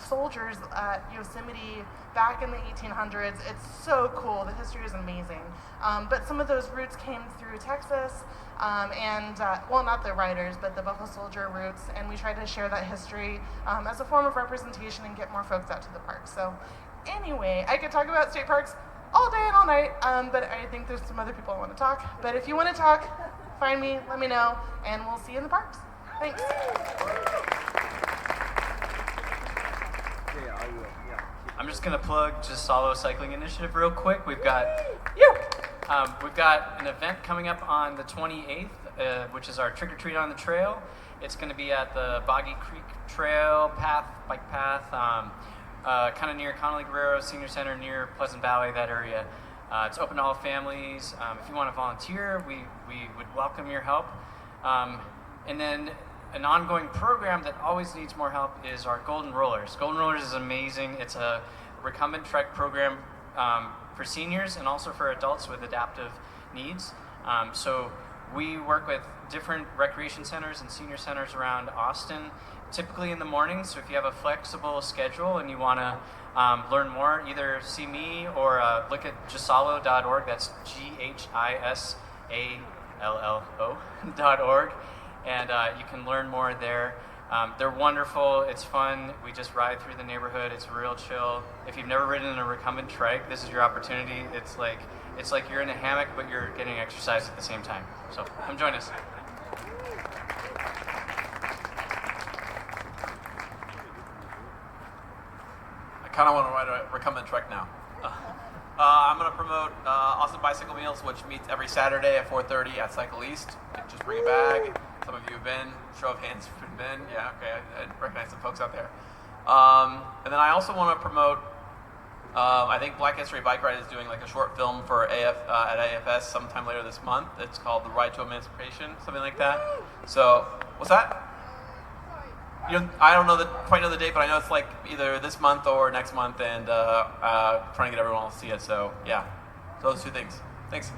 L: soldiers at Yosemite back in the 1800s. It's so cool. The history is amazing. But some of those routes came through Texas, well, not the riders, but the Buffalo Soldier routes, and we try to share that history as a form of representation and get more folks out to the park. So anyway, I could talk about state parks all day and all night, but I think there's some other people I want to talk. But if you want to talk, find me, let me know, and we'll see you in the parks. Thanks.
J: I'm just gonna plug Gisalo Cycling Initiative real quick. We've got an event coming up on the 28th, which is our Trick or Treat on the Trail. It's gonna be at the Boggy Creek Trail bike path, kind of near Connolly Guerrero Senior Center, near Pleasant Valley, that area. It's open to all families. If you want to volunteer, we would welcome your help. And then an ongoing program that always needs more help is our Golden Rollers. Golden Rollers is amazing. It's a recumbent trek program for seniors and also for adults with adaptive needs. So we work with different recreation centers and senior centers around Austin, typically in the morning. So if you have a flexible schedule and you want to learn more, either see me or look at gisalo.org. That's cyclistlaw.org, and you can learn more there. They're wonderful. It's fun. We just ride through the neighborhood. It's real chill. If you've never ridden a recumbent trike, this is your opportunity. It's like you're in a hammock, but you're getting exercise at the same time. So come join us.
H: I kind of want to ride a recumbent trek now. I'm going to promote Austin Bicycle Meals, which meets every Saturday at 4:30 at Cycle East. Just bring a bag. Some of you have been. Show of hands if you've been. Yeah, okay. I recognize some folks out there. And then I also want to promote, I think Black History Bike Ride is doing like a short film for at AFS sometime later this month. It's called The Ride to Emancipation, something like that. So, what's that? I don't quite know the date, but I know it's like either this month or next month, and trying to get everyone to see it. So yeah, those two things. Thanks.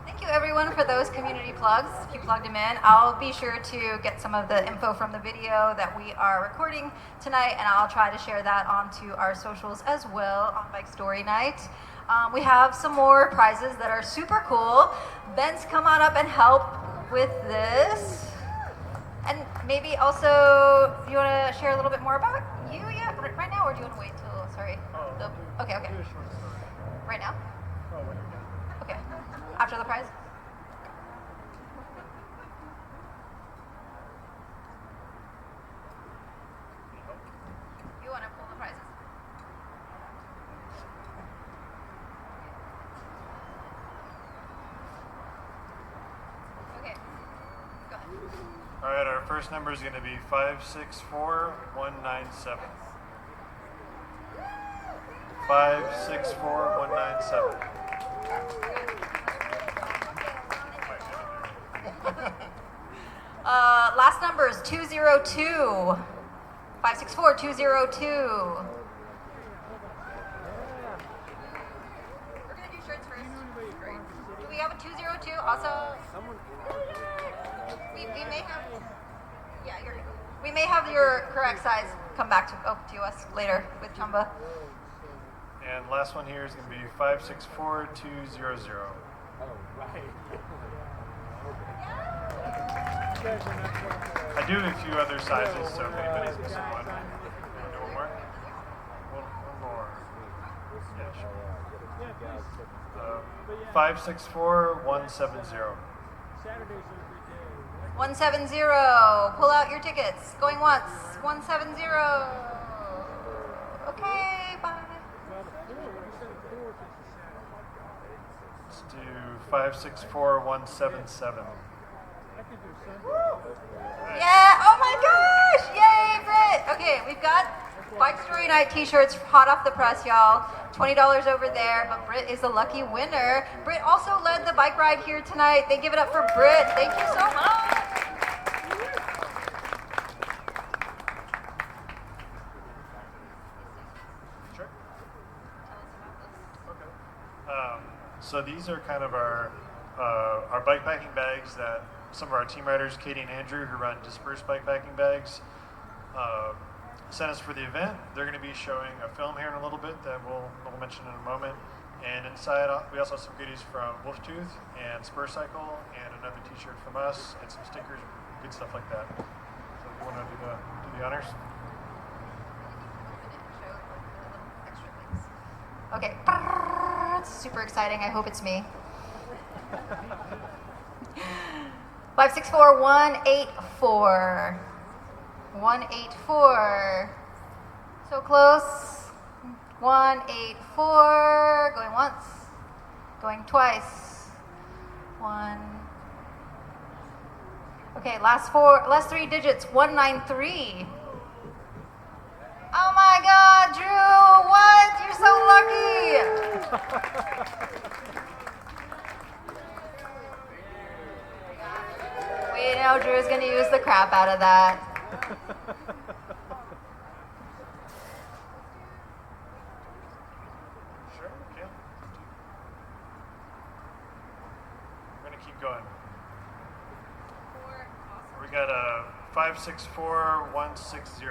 A: Thank you everyone for those community plugs. If you plugged them in, I'll be sure to get some of the info from the video that we are recording tonight, and I'll try to share that onto our socials as well on Bike Story Night. We have some more prizes that are super cool. Ben's come on up and help with this. And maybe also, you want to share a little bit more about you yet right now, or do you want to wait till, sorry? Okay. Right now? Okay. After the prize? You want to pull the prizes? Okay. Go ahead.
I: All right, our first number is going to be 564197. 564197.
A: Last number is 202. 564202. We're gonna do shirts first. Great. Do we have a 202? Also, we may have. Yeah, we may have your correct size come back to us later with Chumba.
I: And last one here is going to be 564200. I do have a few other sizes, so if anybody's missing one, you want to do one more? One more. Yeah, sure. 564170.
A: 170. Pull out your tickets. Going once. 170. Okay, bye.
I: Let's do 564177.
A: Yeah, oh my gosh, yay, Britt. Okay, we've got Bike Story Night t-shirts hot off the press, y'all. $20 over there, but Britt is the lucky winner. Britt also led the bike ride here tonight. They give it up for Britt. Thank you so much.
I: Sure. Okay. So these are kind of our bikepacking bags that some of our team riders, Katie and Andrew, who run Dispersed Bikepacking Bags, sent us for the event. They're going to be showing a film here in a little bit that we'll mention in a moment. And inside, we also have some goodies from Wolftooth and Spur Cycle, and another t-shirt from us, and some stickers, good stuff like that. So if you want to do the honors?
A: Okay, it's super exciting. I hope it's me. 564184. 184. So close. 184. Going once. Going twice. One. Okay, last three digits. 193. Oh my God, Drew! What? You're so lucky! We know Drew's gonna use the crap out of that.
I: Sure, okay. We're gonna keep going. We got a 564160.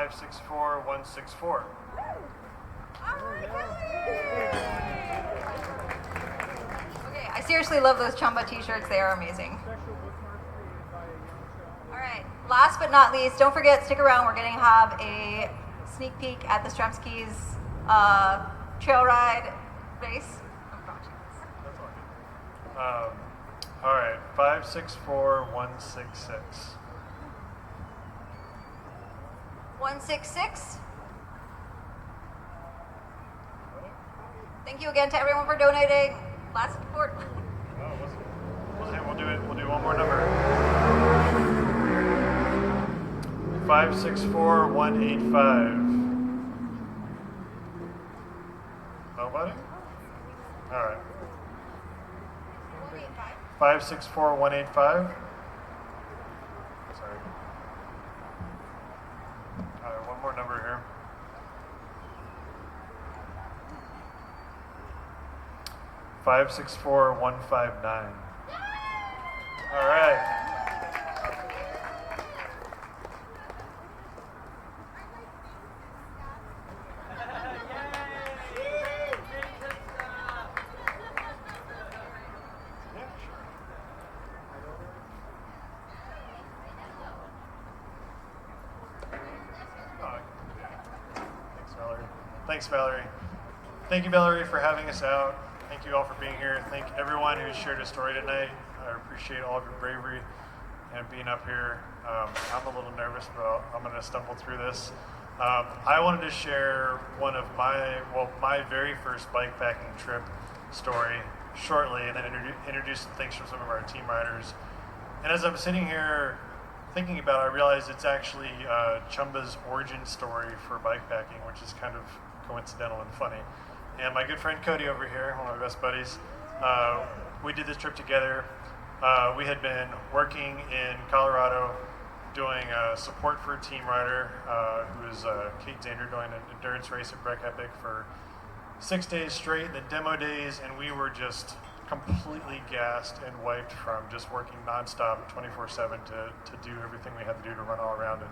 I: 564-164.
A: Okay, I seriously love those Chumba t-shirts. They are amazing. All right, last but not least, don't forget, stick around. We're going to have a sneak peek at the Stremski's trail ride race.
I: All right, 564-166.
A: 166. Thank you again to everyone for donating. Last support.
I: We'll do one more number. 564-185. Nobody? All right. 564-185. Sorry. All right, one more number here. 564-159. All right. Thanks, Valerie. Thank you, Valerie, for having us out. Thank you all for being here. Thank everyone who shared a story tonight. I appreciate all of your bravery and being up here. I'm a little nervous, but I'm going to stumble through this. I wanted to share one of my very first bikepacking trip story shortly, and then introduce some things from some of our team riders. And as I'm sitting here thinking about it, I realized it's actually Chumba's origin story for bikepacking, which is kind of coincidental and funny. And my good friend Cody over here, one of my best buddies, we did this trip together. We had been working in Colorado doing support for a team rider who is Kate Zander, doing an endurance race at Breck Epic for 6 days straight, then demo days, and we were just completely gassed and wiped from just working nonstop 24/7 to do everything we had to do to run all around and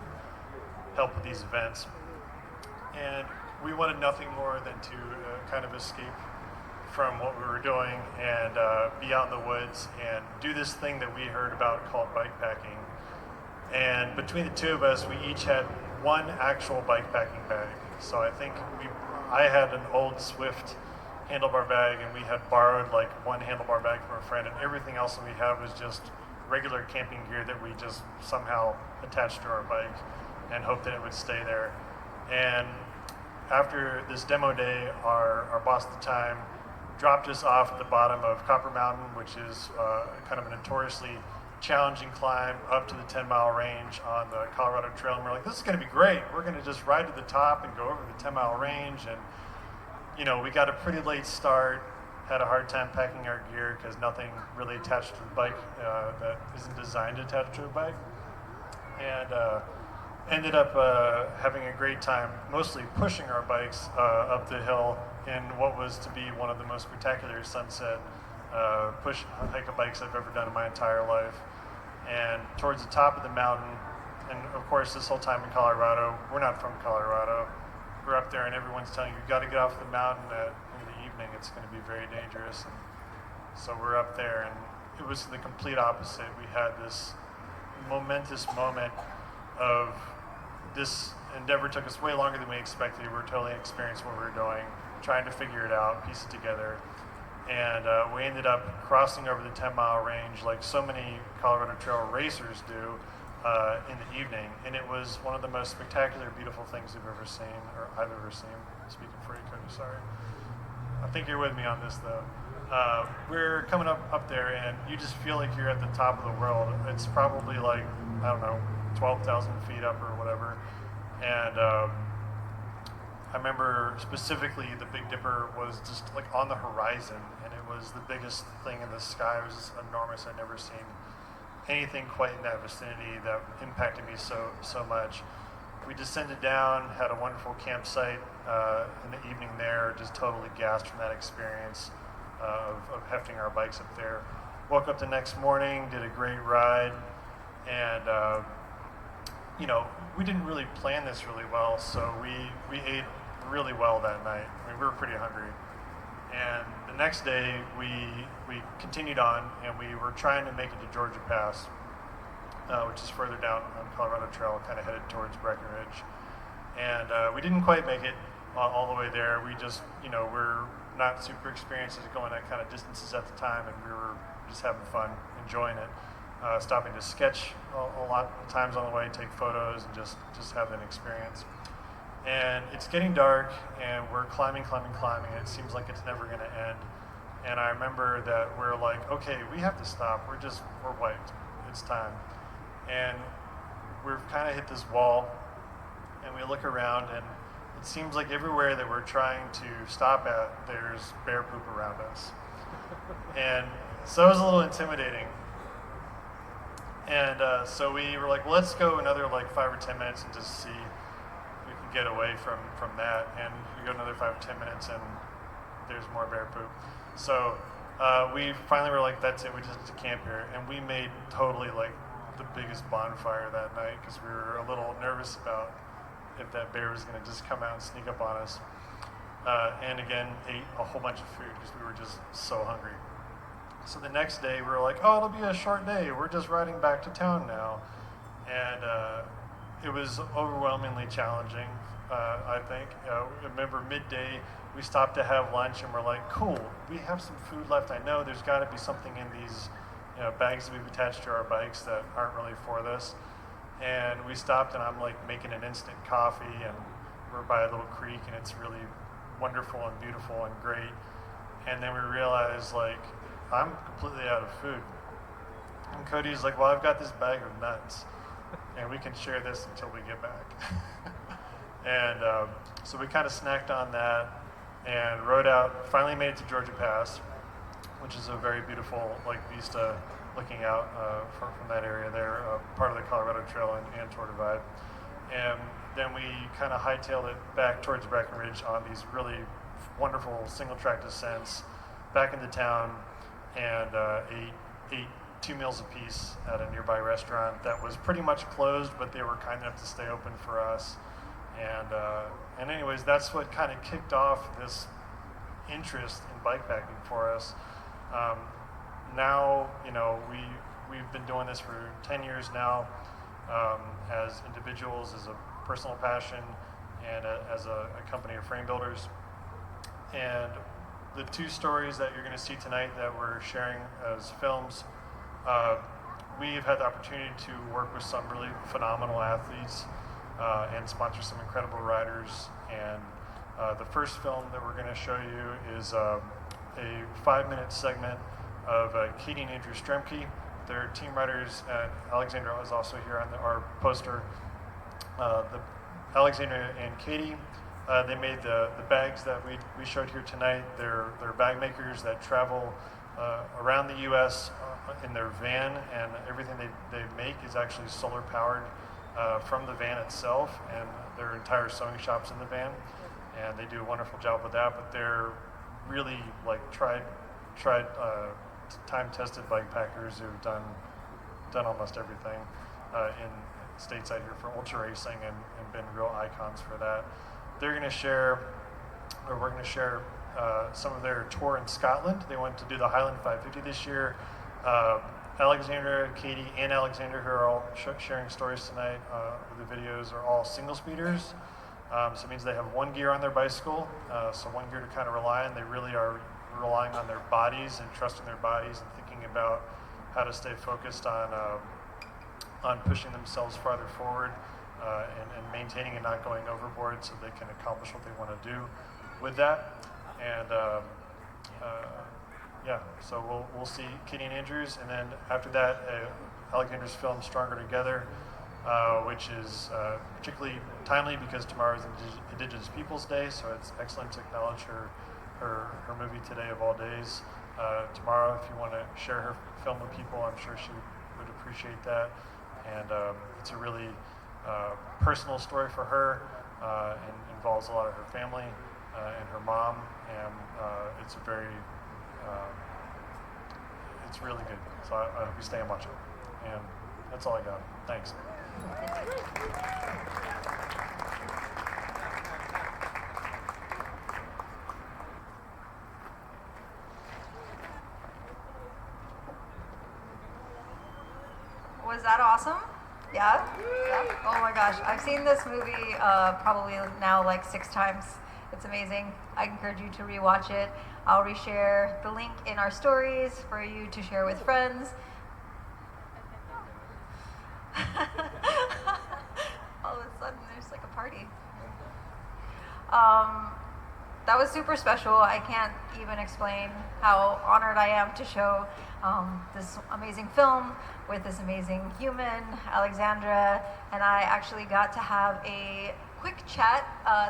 I: help with these events. And we wanted nothing more than to kind of escape from what we were doing and be out in the woods and do this thing that we heard about called bikepacking. And between the two of us, we each had one actual bikepacking bag. So I think I had an old Swift handlebar bag, and we had borrowed like one handlebar bag from a friend, and everything else that we had was just regular camping gear that we just somehow attached to our bike and hoped that it would stay there. And after this demo day, our boss at the time dropped us off at the bottom of Copper Mountain, which is kind of a notoriously challenging climb up to the 10-mile range on the Colorado Trail. And we're like, this is going to be great. We're going to just ride to the top and go over the 10-mile range. And, you know, we got a pretty late start, had a hard time packing our gear because nothing really attached to the bike that isn't designed to attach to a bike. And ended up having a great time, mostly pushing our bikes up the hill in what was to be one of the most spectacular sunset hike of bikes I've ever done in my entire life. And towards the top of the mountain, and of course this whole time in Colorado, we're not from Colorado, we're up there and everyone's telling you, you gotta get off the mountain in the evening, it's gonna be very dangerous. And so we're up there, and it was the complete opposite. We had this momentous moment of this endeavor took us way longer than we expected. We were totally experienced what we were doing, trying to figure it out, piece it together. And we ended up crossing over the 10-mile range like so many Colorado Trail racers do in the evening. And it was one of the most spectacular, beautiful things we've ever seen, or I've ever seen. Speaking for you, Cody, sorry. I think you're with me on this, though. We're coming up there, and you just feel like you're at the top of the world. It's probably like, I don't know, 12,000 feet up or whatever. And I remember specifically the Big Dipper was just like on the horizon, and it was the biggest thing in the sky. It was just enormous. I'd never seen anything quite in that vicinity that impacted me so much. We descended down, had a wonderful campsite in the evening there, just totally gassed from that experience of hefting our bikes up there. Woke up the next morning, did a great ride, and you know, we didn't really plan this really well, so we ate really well that night. I mean, we were pretty hungry. And the next day, we continued on, and we were trying to make it to Georgia Pass, which is further down on Colorado Trail, kind of headed towards Breckenridge. And we didn't quite make it all the way there. We just, you know, we're not super experienced at going that kind of distances at the time, and we were just having fun, enjoying it, stopping to sketch a lot of times on the way, take photos, and just have an experience. And it's getting dark, and we're climbing. It seems like it's never going to end. And I remember that we're like, okay, we have to stop. We're wiped. It's time. And we've kind of hit this wall, and we look around, and it seems like everywhere that we're trying to stop at, there's bear poop around us. And so it was a little intimidating. And so we were like, well, let's go another like 5 or 10 minutes and just see if we can get away from that. And we go another 5 or 10 minutes, and there's more bear poop. So we finally were like, that's it, we just have to camp here. And we made totally like the biggest bonfire that night because we were a little nervous about if that bear was going to just come out and sneak up on us. And again, ate a whole bunch of food because we were just so hungry. So the next day we were like, oh, it'll be a short day. We're just riding back to town now. And it was overwhelmingly challenging, I think. I remember midday, we stopped to have lunch, and we're like, cool, we have some food left. I know there's got to be something in these bags that we've attached to our bikes that aren't really for this. And we stopped, and I'm like making an instant coffee, and we're by a little creek, and it's really wonderful and beautiful and great. And then we realized, like, I'm completely out of food. And Cody's like, well, I've got this bag of nuts, and we can share this until we get back. And so we kind of snacked on that and rode out, finally made it to Georgia Pass, which is a very beautiful like vista looking out from that area there, part of the Colorado Trail and Tour Divide. And then we kind of hightailed it back towards Breckenridge on these really wonderful single track descents back into town, and ate 2 meals apiece at a nearby restaurant that was pretty much closed, but they were kind enough to stay open for us. And anyways, that's what kind of kicked off this interest in bikepacking for us. Now, you know, we've been doing this for 10 years now, as individuals, as a personal passion, and as a company of frame builders. And the 2 stories that you're going to see tonight that we're sharing as films, we've had the opportunity to work with some really phenomenal athletes and sponsor some incredible riders. And the first film that we're going to show you is a 5-minute segment of Katie and Andrew Stremke. They're team riders. Alexandra is also here on our poster. Alexandra and Katie, they made the bags that we showed here tonight. They're bag makers that travel around the U.S. In their van, and everything they make is actually solar powered from the van itself, and their entire sewing shop's in the van, and they do a wonderful job with that. But they're really like tried time-tested bikepackers who've done almost everything in stateside here for ultra racing and been real icons for that. We're going to share some of their tour in Scotland. They went to do the Highland 550 this year. Alexandra, Katie, and Alexander, who are all sharing stories tonight with the videos, are all single speeders. So it means they have one gear on their bicycle, so one gear to kind of rely on. They really are relying on their bodies and trusting their bodies and thinking about how to stay focused on pushing themselves farther forward and maintaining and not going overboard so they can accomplish what they want to do with that. And yeah, so we'll see Katie and Andrews, and then after that, Alexander's film Stronger Together, which is particularly timely because tomorrow is Indigenous Peoples Day, so it's excellent to acknowledge her movie today of all days. Tomorrow, if you want to share her film with people, I'm sure she would appreciate that. And it's a really personal story for her, and involves a lot of her family and her mom, and it's it's really good. So I hope you stay and watch it. And that's all I got. Thanks.
A: Was that awesome? Yeah? Yeah? Oh my gosh. I've seen this movie probably now like 6 times. It's amazing. I encourage you to rewatch it. I'll reshare the link in our stories for you to share with friends. All of a sudden, there's like a party. That was super special. I can't even explain how honored I am to show this amazing film with this amazing human, Alexandra, and I actually got to have a quick chat,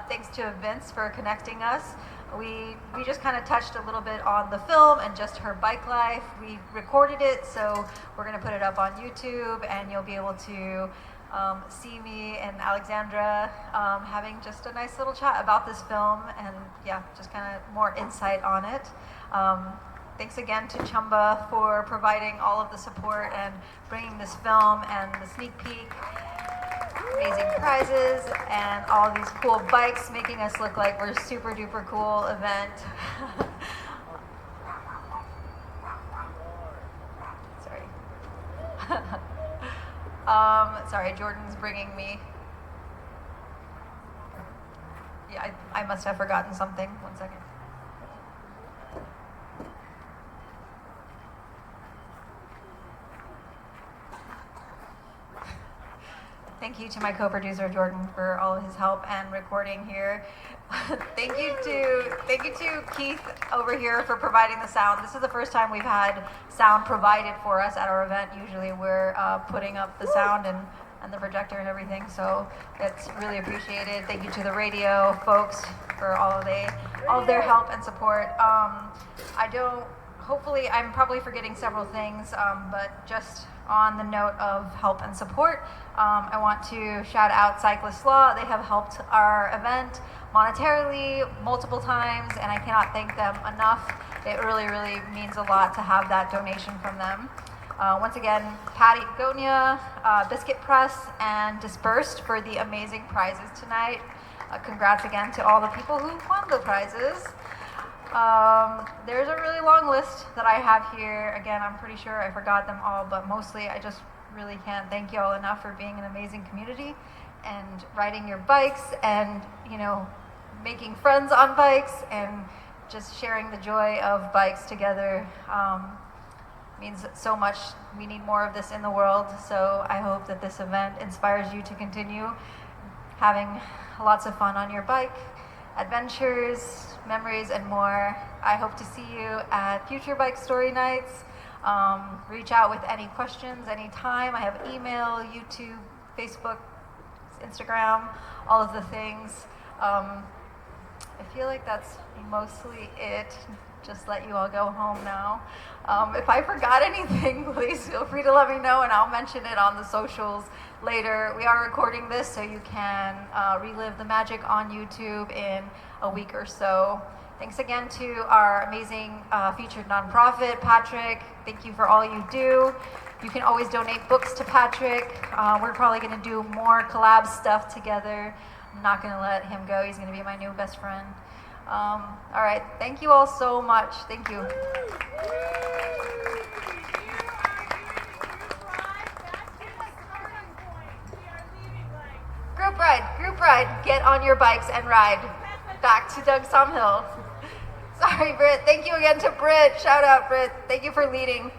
A: thanks to Vince for connecting us. We just kind of touched a little bit on the film and just her bike life. We recorded it, so we're going to put it up on YouTube, and you'll be able to see me and Alexandra having just a nice little chat about this film, and yeah, just kind of more insight on it. Thanks again to Chumba for providing all of the support and bringing this film and the sneak peek, amazing prizes, and all these cool bikes, making us look like we're a super duper cool event. Sorry. Sorry, Jordan's bringing me. Yeah, I must have forgotten something. 1 second. Thank you to my co-producer Jordan for all of his help and recording here. Thank you to Keith over here for providing the sound. This is the first time we've had sound provided for us at our event. Usually we're putting up the sound and the projector and everything, so it's really appreciated. Thank you to the radio folks for all of their help and support. Hopefully I'm probably forgetting several things, but just on the note of help and support, I want to shout out Cyclistlaw. They have helped our event monetarily multiple times, and I cannot thank them enough. It really, really means a lot to have that donation from them. Once again, Patagonia, Biscuit Press, and Dispersed for the amazing prizes tonight. Congrats again to all the people who won the prizes. There's a really long list that I have here. Again, I'm pretty sure I forgot them all, but mostly I just really can't thank you all enough for being an amazing community and riding your bikes and, making friends on bikes and just sharing the joy of bikes together. Means so much. We need more of this in the world, so I hope that this event inspires you to continue having lots of fun on your bike, adventures, memories, and more. I hope to see you at future bike story nights. Reach out with any questions anytime. I have email, YouTube, Facebook, Instagram, all of the things. I feel like that's mostly it. Just let you all go home now. If I forgot anything, please feel free to let me know and I'll mention it on the socials later. We are recording this so you can relive the magic on YouTube in a week or so. Thanks again to our amazing featured nonprofit, Patrick. Thank you for all you do. You can always donate books to Patrick. We're probably going to do more collab stuff together. I'm not going to let him go. He's going to be my new best friend. All right, thank you all so much. Thank you. Group ride. Get on your bikes and ride back to Dangrissom Hill. Sorry, Britt. Thank you again to Britt. Shout out, Britt. Thank you for leading.